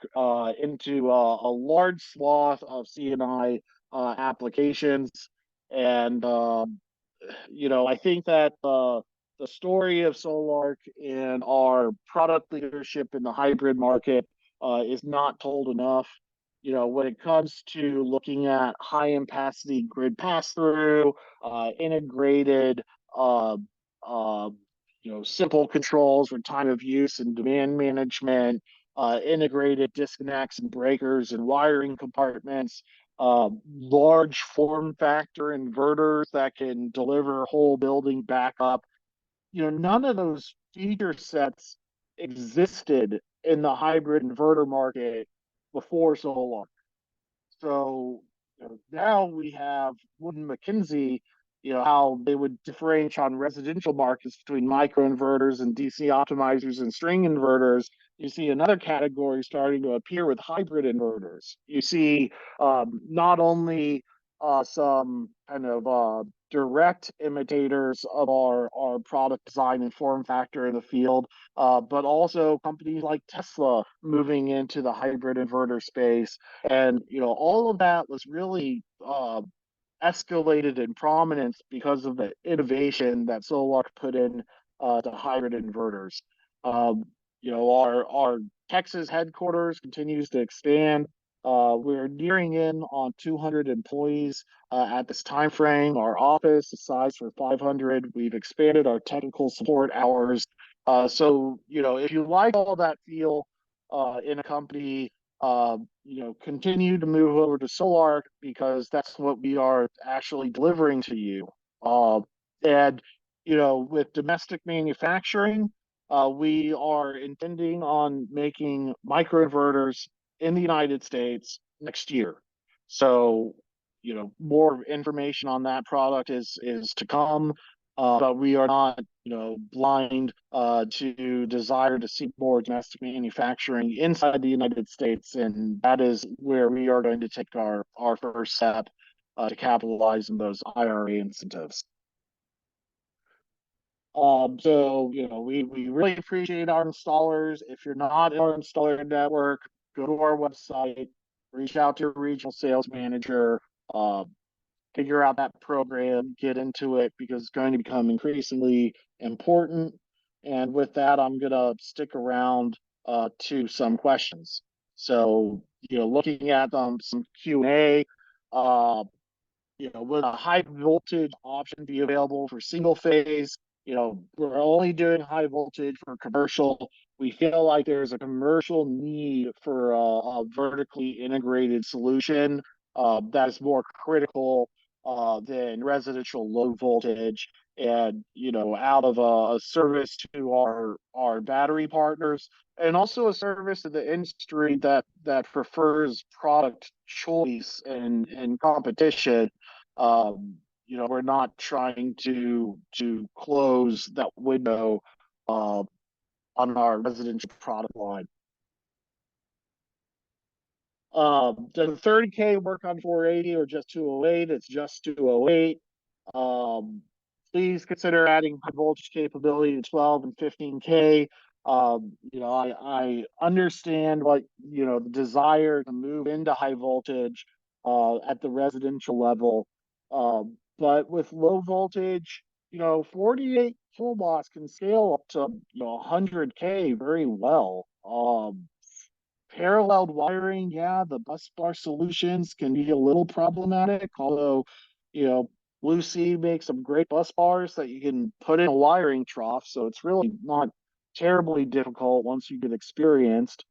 into a large swath of C&I applications, and I think that the story of Sol-Ark and our product leadership in the hybrid market is not told enough. When it comes to looking at high ampacity grid pass through, integrated uh, uh, simple controls for time of use and demand management, integrated disconnects and breakers and wiring compartments, large form factor inverters that can deliver whole building backup. None of those feature sets existed in the hybrid inverter market before Sol-Ark. So now we have Wood and McKinsey, how they would differentiate on residential markets between microinverters and DC optimizers and string inverters. You see another category starting to appear with hybrid inverters. You see not only some kind of direct imitators of our product design and form factor in the field, but also companies like Tesla moving into the hybrid inverter space. And all of that was really escalated in prominence because of the innovation that Sol-Ark put in to hybrid inverters. Our Texas headquarters continues to expand. We're nearing in on 200 employees at this time frame. Our office is sized for 500. We've expanded our technical support hours So, if you like all that feel in a company, continue to move over to Sol-Ark because that's what we are actually delivering to you. And, with domestic manufacturing, we are intending on making microinverters in the United States next year. So, more information on that product is to come. But we are not, blind to desire to see more domestic manufacturing inside the United States, and that is where we are going to take our first step to capitalize on those IRA incentives. So, we really appreciate our installers. If you're not in our installer network, go to our website, reach out to your regional sales manager, uh, figure out that program, get into it because it's going to become increasingly important. And with that, I'm going to stick around to some questions. So, looking at some Q&A, uh, would a high voltage option be available for single phase? We're only doing high voltage for commercial. We feel like there's a commercial need for a vertically integrated solution that is more critical than residential low voltage. And, out of a service to our battery partners, and also a service to the industry that prefers product choice and competition. We're not trying to close that window uh, on our residential product line. Does the 30K work on 480 or just 208? It's just 208. Please consider adding high voltage capability to 12 and 15K. I understand what, the desire to move into high voltage at the residential level. But with low voltage, 48 kilowatts can scale up to, 100K very well. Paralleled wiring, yeah, the bus bar solutions can be a little problematic, although, Blue Sea makes some great bus bars that you can put in a wiring trough, so it's really not terribly difficult once you get experienced.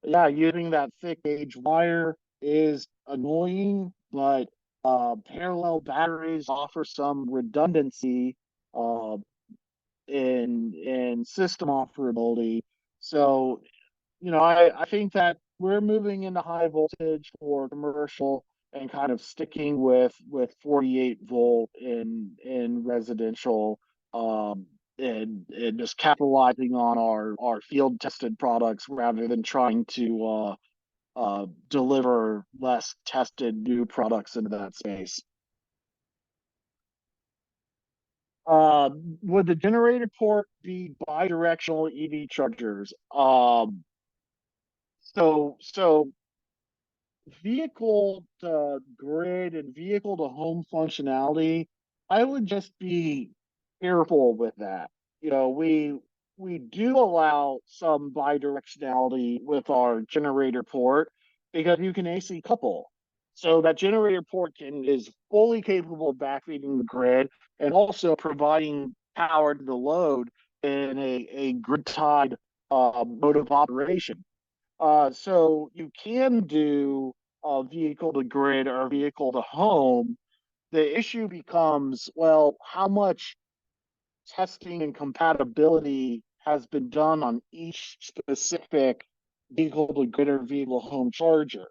Yeah, using that thick gauge wire is annoying, but parallel batteries offer some redundancy uh, in system operability. So I think that we're moving into high voltage for commercial and kind of sticking with 48 volt in residential, um, and just capitalizing on our field tested products rather than trying to deliver less tested new products into that space. Uh, would the generator port be bidirectional EV chargers? So vehicle to grid and vehicle to home functionality, I would just be careful with that. We do allow some bidirectionality with our generator port because you can AC couple. So that generator port is fully capable of backfeeding the grid and also providing power to the load in a grid tied mode of operation. So you can do a vehicle to grid or vehicle to home. The issue becomes, well, how much testing and compatibility has been done on each specific vehicle to grid or vehicle home charger?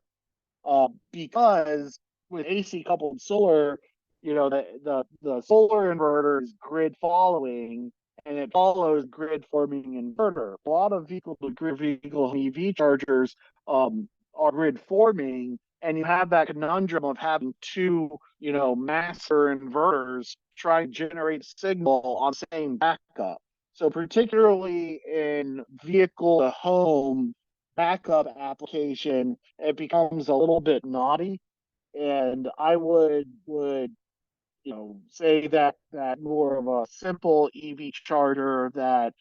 Because with AC coupled solar, the solar inverter is grid following, and it follows grid forming inverter. A lot of vehicle to grid vehicle EV chargers are grid forming, and you have that conundrum of having two, master inverters trying to generate signal on the same backup. So particularly in vehicle to home backup application, it becomes a little bit naughty. And I would say that more of a simple EV charger that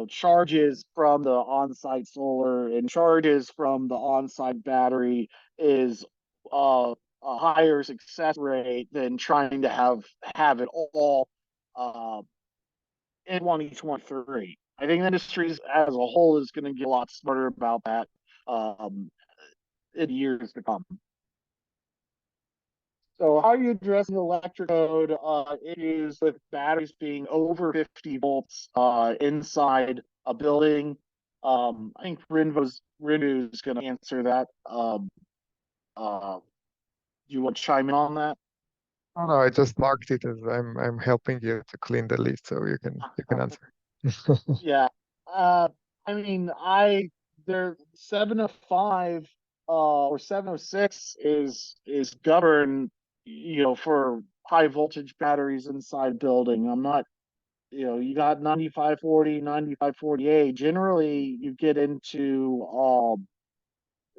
charges from the on-site solar and charges from the on-site battery is a higher success rate than trying to have it all uh, in 2023. I think the industry as a whole is going to get a lot smarter about that um, in years to come. So, how are you addressing electric code issues with batteries being over 50 volts inside a building? I think RENVU is going to answer that. Uh, do you want to chime in on that? Oh no, I just marked it as I'm helping you to clean the list, so you can answer. Yeah. Uh, I mean, there 705 or 706 is governed, for high voltage batteries inside building. I'm not, you got 9540, 9540A. Generally, you get into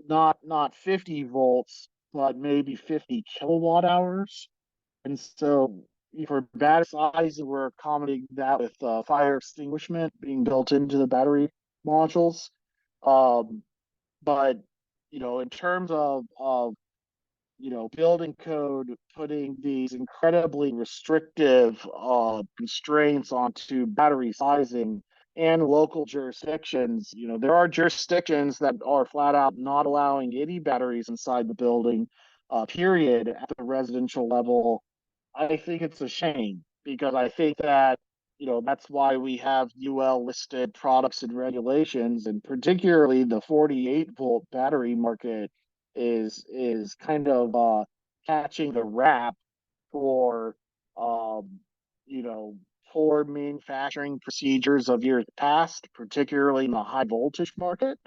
not 50 volts, but maybe 50 kilowatt hours. And so for battery size, we're accommodating that with fire extinguishment being built into the battery modules. Um, but in terms of building code putting these incredibly restrictive constraints onto battery sizing and local jurisdictions, there are jurisdictions that are flat out not allowing any batteries inside the building, period, at the residential level. I think it's a shame because I think that that's why we have UL listed products and regulations, and particularly the 48-volt battery market is kind of catching the rap for um, you know poor manufacturing procedures of years past, particularly in the high voltage market,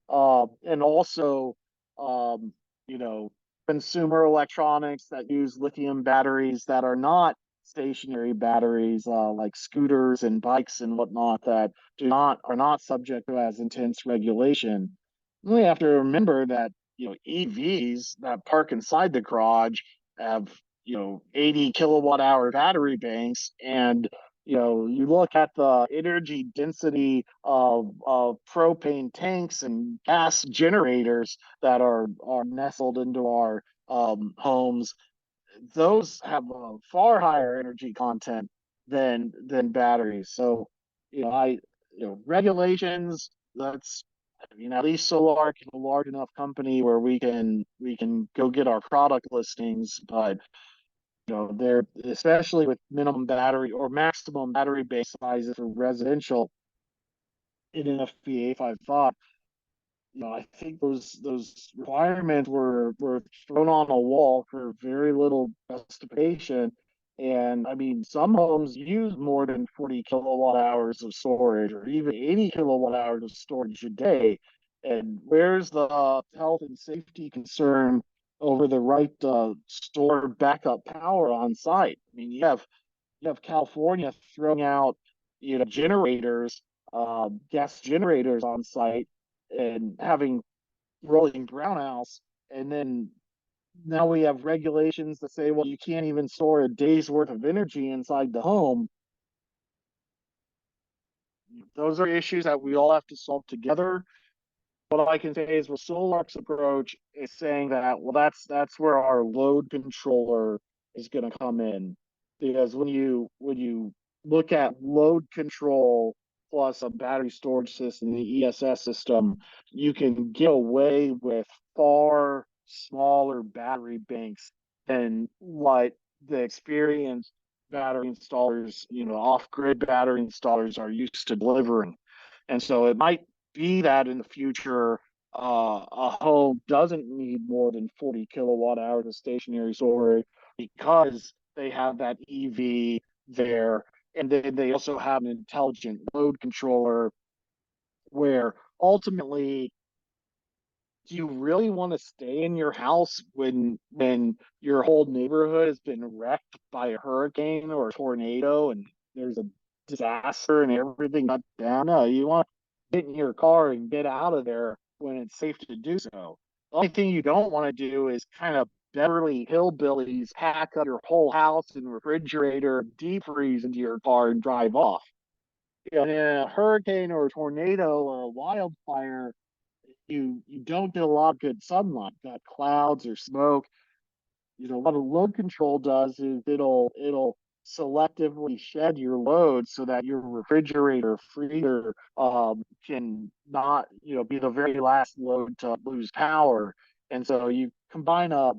and also, um, you know, consumer electronics that use lithium batteries that are not stationary batteries, like scooters and bikes and whatnot, that do not are not subject to as intense regulation. We have to remember that EVs that park inside the garage have 80 kilowatt hour battery banks, and you look at the energy density of propane tanks and gas generators that are nestled into our homes. Those have a far higher energy content than batteries. So, I regulations. That's at least Sol-Ark is a large enough company where we can go get our product listings, but they're especially with minimum battery or maximum battery base sizes for residential in an FBA 55. I think those requirements were thrown on a wall for very little justification. And I mean, some homes use more than 40 kilowatt hours of storage or even 80 kilowatt hours of storage a day. And where's the health and safety concern over the right to store backup power on site? I mean, you have California throwing out generators, gas generators on site, and having rolling brownouts, and then now we have regulations that say, well, you can't even store a day's worth of energy inside the home. Those are issues that we all have to solve together. What I can say is, well, Sol-Ark's approach is saying that, well, that's where our load controller is going to come in, because when you look at load control plus a battery storage system, the ESS system, you can get away with far smaller battery banks than what the experienced battery installers, off-grid battery installers are used to delivering. And so it might be that in the future, a home doesn't need more than 40 kilowatt hours of stationary storage because they have that EV there. And then they also have an intelligent load controller where ultimately, do you really want to stay in your house when your whole neighborhood has been wrecked by a hurricane or a tornado and there's a disaster and everything got down? No, you want to get in your car and get out of there when it's safe to do so. The only thing you don't want to do is kind of Beverly Hillbillies, pack up your whole house and refrigerator, deep freeze into your car and drive off. In a hurricane or a tornado or a wildfire, you don't get a lot of good sunlight. Got clouds or smoke. What a load control does is it'll selectively shed your load so that your refrigerator, freezer can not, be the very last load to lose power. And so you combine a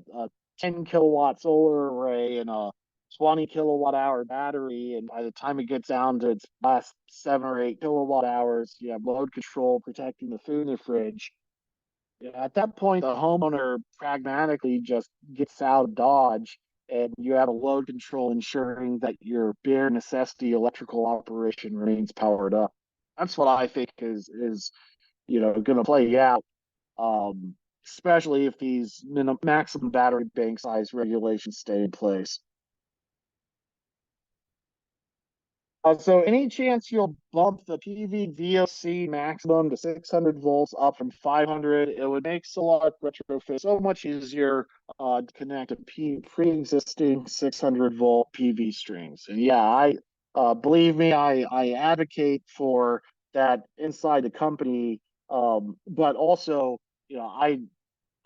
10 kilowatt solar array and a 20 kilowatt hour battery, and by the time it gets down to its last 7 or 8 kilowatt hours, you have load control protecting the food in the fridge. At that point, the homeowner pragmatically just gets out of Dodge, and you have a load control ensuring that your bare necessity electrical operation remains powered up. That's what I think is going to play out, um, especially if these maximum battery bank size regulations stay in place. So any chance you'll bump the PV VOC maximum to 600 volts up from 500, it would make Sol-Ark retrofit so much easier to connect to pre-existing 600 volt PV strings. And yeah, I believe me, I advocate for that inside the company. But also, I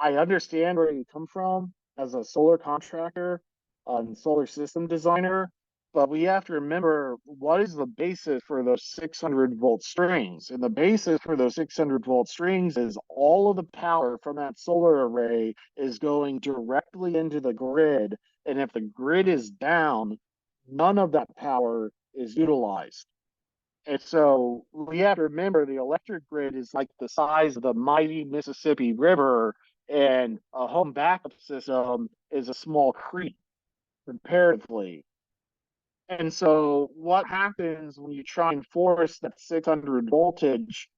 understand where you come from as a solar contractor and solar system designer, but we have to remember what is the basis for those 600 volt strings. And the basis for those 600 volt strings is all of the power from that solar array is going directly into the grid. And if the grid is down, none of that power is utilized. And so we have to remember the electric grid is like the size of the mighty Mississippi River, and a home backup system is a small creek comparatively. And so what happens when you try and force that 600 voltage,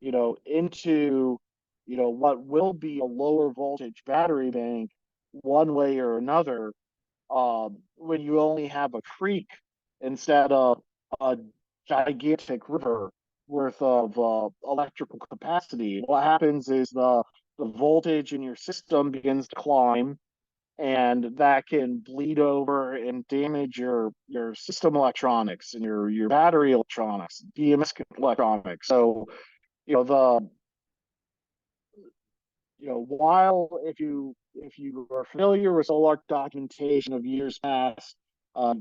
into, what will be a lower voltage battery bank one way or another, when you only have a creek instead of a gigantic river worth of electrical capacity. What happens is the voltage in your system begins to climb, and that can bleed over and damage your system electronics and your battery electronics, BMS electronics. So the while if you are familiar with Sol-Ark documentation of years past,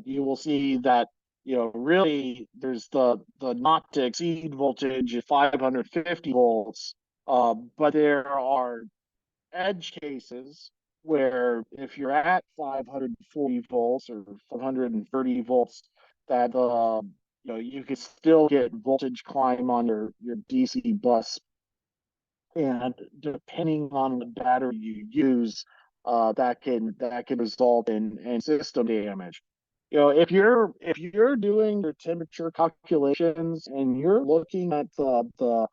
you will see that really there's the not to exceed voltage at 550 volts, but there are edge cases where if you're at 540 volts or 530 volts, that you could still get voltage climb on your DC bus, and depending on the battery you use, that can result in system damage. If you're doing your temperature calculations and you're looking at the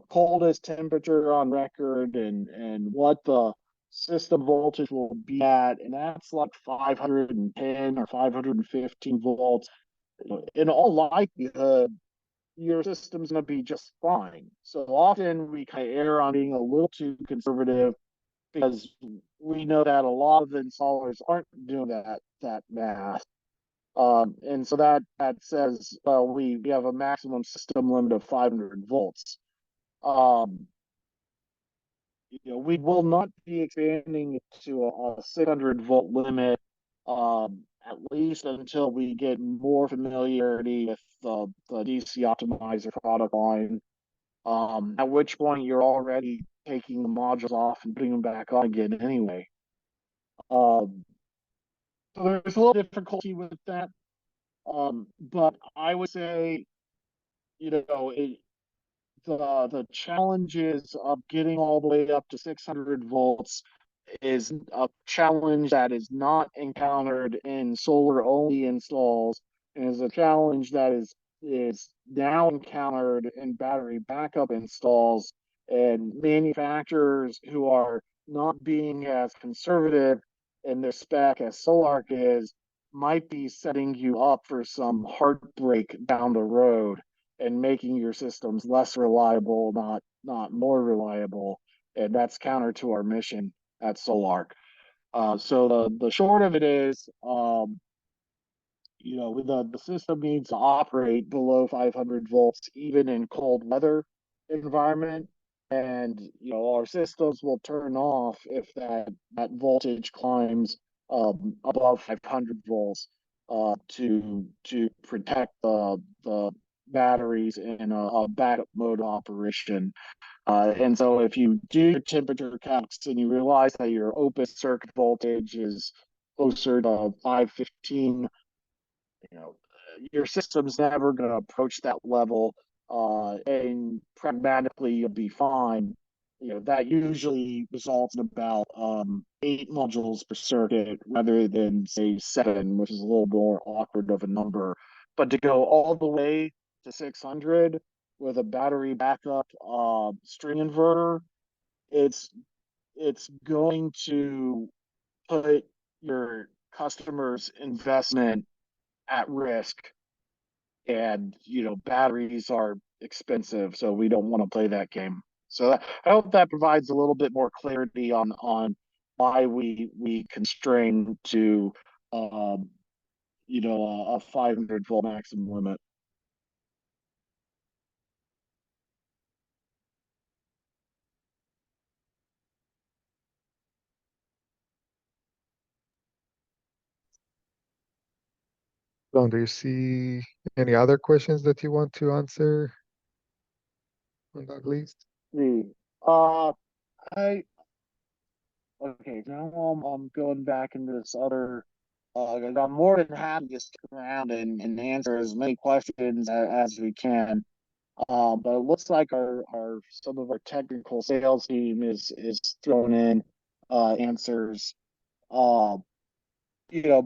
coldest temperature on record and what the system voltage will be at, and that's like 510 or 515 volts, in all likelihood your system's going to be just fine. So often we kind of err on being a little too conservative because we know that a lot of installers aren't doing that math. And so that says, well, we have a maximum system limit of 500 volts. Um, we will not be expanding to a 600 volt limit, at least until we get more familiarity with the DC optimizer product line. At which point you're already taking the modules off and putting them back on again anyway. Um, so there's a little difficulty with that. But I would say, it, the challenges of getting all the way up to 600 volts is a challenge that is not encountered in solar only installs, and is a challenge that is now encountered in battery backup installs, and manufacturers who are not being as conservative in their spec as Sol-Ark is might be setting you up for some heartbreak down the road and making your systems less reliable, not more reliable. And that's counter to our mission at Sol-Ark. So the short of it is, the system needs to operate below 500 volts, even in cold weather environment. And, our systems will turn off if that voltage climbs above 500 volts. to protect the batteries in a backup mode operation. And so if you do your temperature calcs and you realize that your open circuit voltage is closer to 515, you know, your system's never going to approach that level, and pragmatically you'll be fine. That usually results in about 8 modules per circuit rather than say 7, which is a little more awkward of a number. But to go all the way to 600 with a battery backup string inverter, it's it's going to put your customer's investment at risk. And batteries are expensive, so we don't want to play that game. So I hope that provides a little bit more clarity on why we constrain to um, a 500-volt maximum limit. Don, do you see any other questions that you want to answer on that list? The uh I Okay, now I'm going back into this other. 'Cause I'm more than happy to stick around and answer as many questions as we can. But it looks like our some of our technical sales team is throwing in answers. Uh,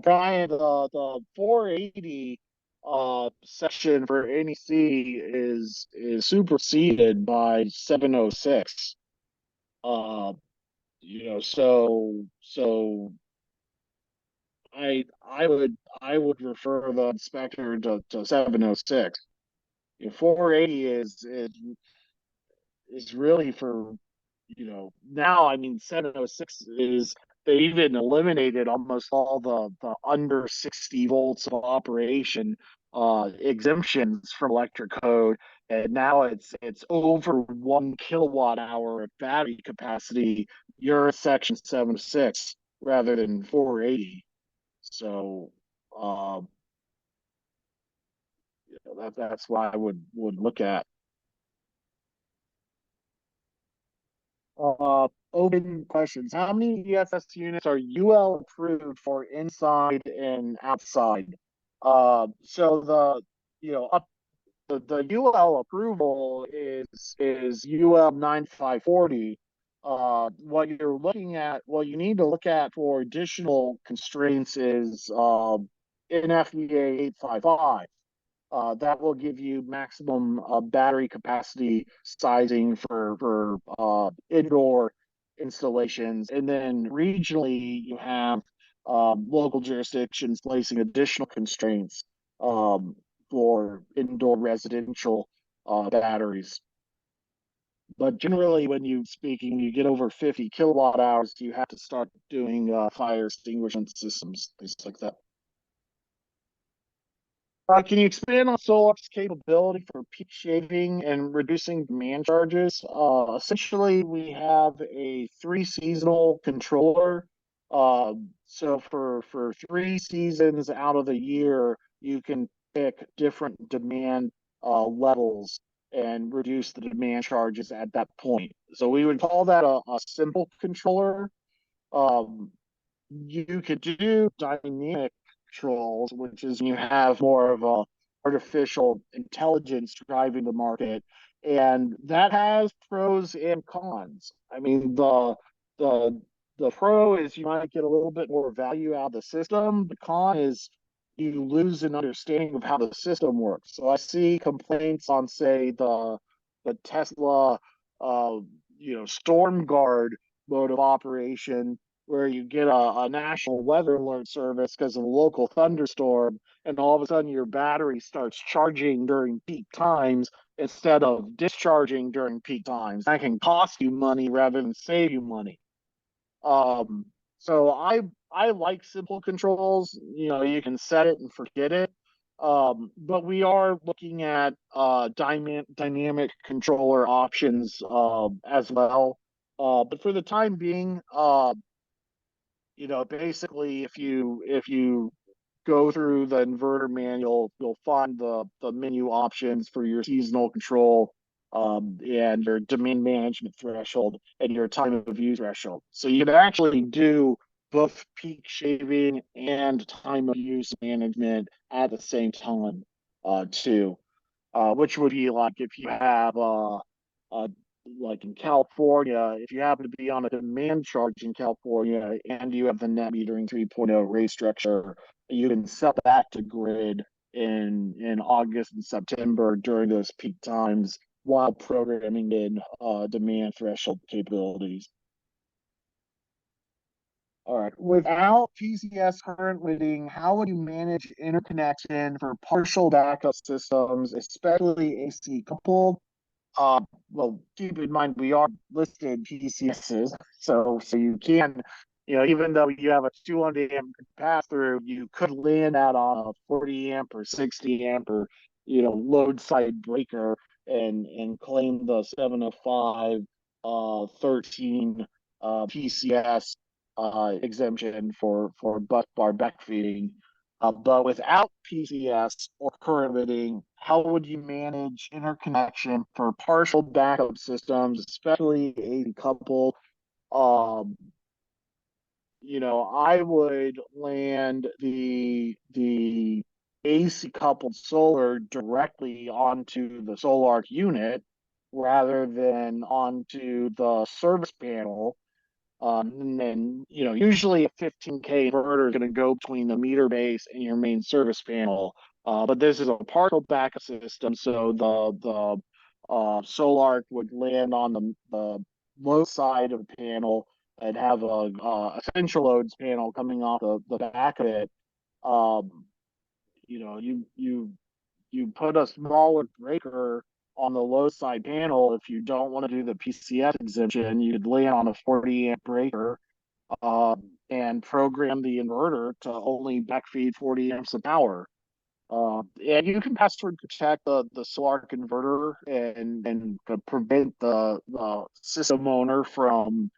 Brian, the 480 section for NEC is superseded by 706. Uh, so I would refer the inspector to 706. 480 is really for, now. I mean, 706 is, they even eliminated almost all the under 60 volts of operation exemptions from electric code, and now it's over 1 kilowatt hour of battery capacity. You're a section 706 rather than 480. So uh, that's why I would look at. Open questions. How many ESS units are UL approved for inside and outside? So up the UL approval is UL 9540. What you need to look at for additional constraints is NFEA 855. That will give you maximum battery capacity sizing for indoor installations. And then regionally, you have local jurisdictions placing additional constraints um, for indoor residential batteries. But generally, when you get over 50 kilowatt hours, you have to start doing fire extinguishment systems, things like that. Can you expand on Sol-Ark's capability for peak shaving and reducing demand charges? Essentially, we have a 3 seasonal controller. So for 3 seasons out of the year, you can pick different demand levels and reduce the demand charges at that point. So we would call that a simple controller. Um, you could do dynamic controls, which is you have more of a artificial intelligence driving the market, and that has pros and cons. I mean, the the pro is you might get a little bit more value out of the system. The con is you lose an understanding of how the system works. So I see complaints on, say, the Tesla, uh, Storm Guard mode of operation, where you get a national weather alert service because of a local thunderstorm, and all of a sudden your battery starts charging during peak times instead of discharging during peak times. That can cost you money rather than save you money. Um, so I like simple controls. You can set it and forget it. But we are looking at dynamic controller options as well. But for the time being, basically, if you go through the inverter manual, you'll find the menu options for your seasonal control, and your demand management threshold and your time of use threshold. So you can actually do both peak shaving and time of use management at the same time, too. Which would be like if you have like in California, if you happen to be on a demand charge in California and you have the net metering 3.0 rate structure, you can set that to grid in August and September during those peak times while programming in demand threshold capabilities. All right. Without PCS current limiting, how would you manage interconnection for partial backup systems, especially AC coupled? Well, keep in mind we are listed PCSs, so you can, even though you have a 200 amp pass through, you could land that on a 40 amp or 60 amp or load side breaker and claim the 705 13 PCS exemption for bus bar backfeeding. But without PCS or current limiting, how would you manage interconnection for partial backup systems, especially AC coupled? Um, I would land the AC coupled solar directly onto the Sol-Ark unit rather than onto the service panel, and then, usually a 15K inverter is going to go between the meter base and your main service panel. But this is a partial backup system, so the Sol-Ark would land on the low side of the panel and have a essential loads panel coming off the back of it. Um, you put a smaller breaker on the low side panel. If you don't want to do the PCS exemption, you'd lay on a 40 amp breaker, and program the inverter to only backfeed 40 amps of power. And you can password protect the Sol-Ark inverter and prevent the system owner from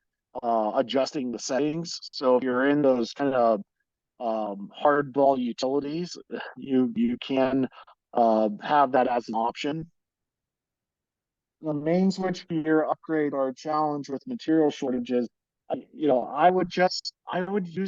adjusting the settings. So if you're in those kind of hardball utilities, you can have that as an option. The main switchgear upgrade are a challenge with material shortages. I would use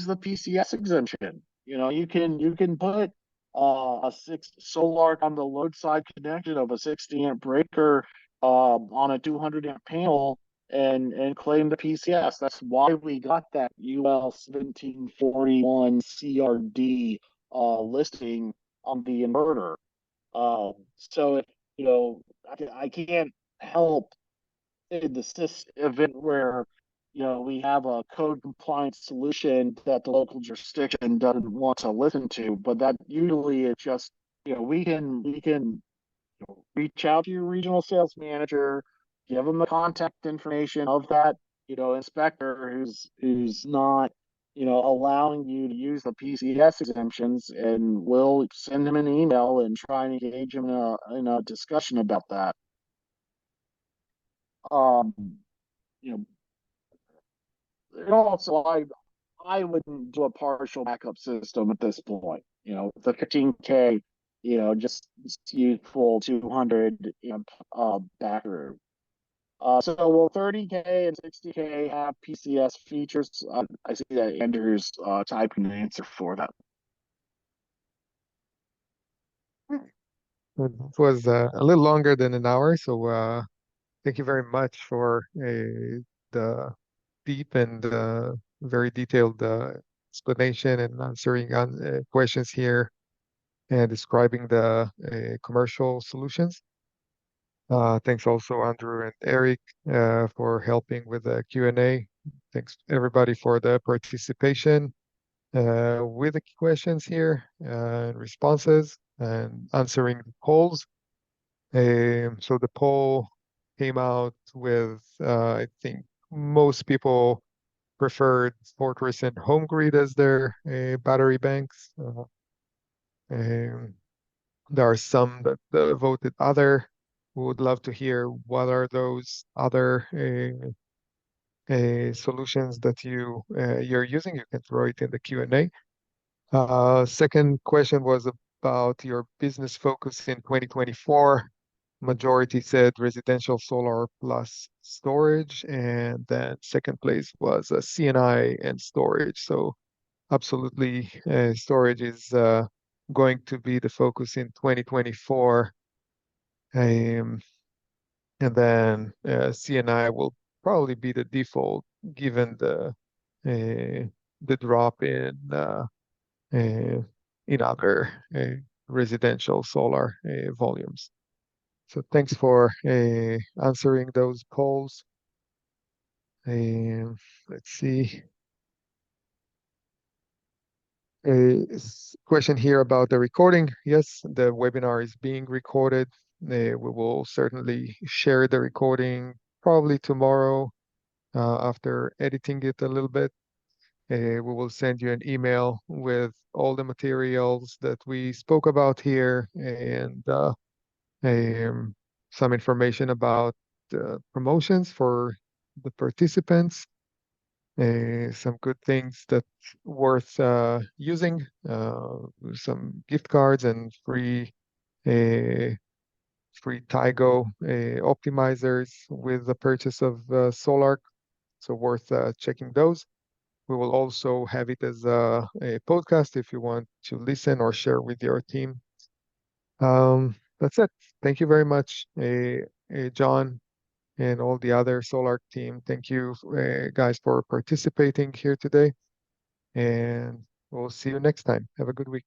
the PCS exemption. You can put a six Sol-Ark on the load side connection of a 60 amp breaker on a 200 amp panel and claim the PCS. That's why we got that UL 1741 CRD listing on the inverter. So if I can't help in the sys event where we have a code compliance solution that the local jurisdiction doesn't want to listen to, but that usually is just we can reach out to your regional sales manager, give them the contact information of that inspector who's not allowing you to use the PCS exemptions, and we'll send him an email and try and engage him in a discussion about that. Um, you know, and also I wouldn't do a partial backup system at this point. The 15K, just use full 200 amp backer. So will 30K and 60K have PCS features? I see that Andrew's typing an answer for that. It was a little longer than an hour, so thank you very much for the deep and very detailed explanation and answering on questions here and describing the commercial solutions. Thanks also Andrew and Eric for helping with the Q&A. Thanks everybody for the participation with the questions here and responses and answering the polls. So the poll came out with, I think most people preferred Fortress and Home Grid as their battery banks. Um, there are some that voted other. We would love to hear what are those other solutions that you're using. You can throw it in the Q&A. Second question was about your business focus in 2024. Majority said residential solar plus storage, and then second place was CNI and storage. So absolutely, storage is going to be the focus in 2024. Um, and then CNI will probably be the default given the drop uh, in other residential solar volumes. So thanks for answering those polls. Let's see. Question here about the recording. Yes, the webinar is being recorded. We will certainly share the recording probably tomorrow after editing it a little bit. We will send you an email with all the materials that we spoke about here and um, some information about promotions for the participants, some good things that worth using, some gift cards and uh, free Tigo optimizers with the purchase of Sol-Ark. So worth checking those. We will also have it as a podcast if you want to listen or share with your team. That's it. Thank you very much, John, and all the other Sol-Ark team. Thank you, guys, for participating here today, and we'll see you next time. Have a good week.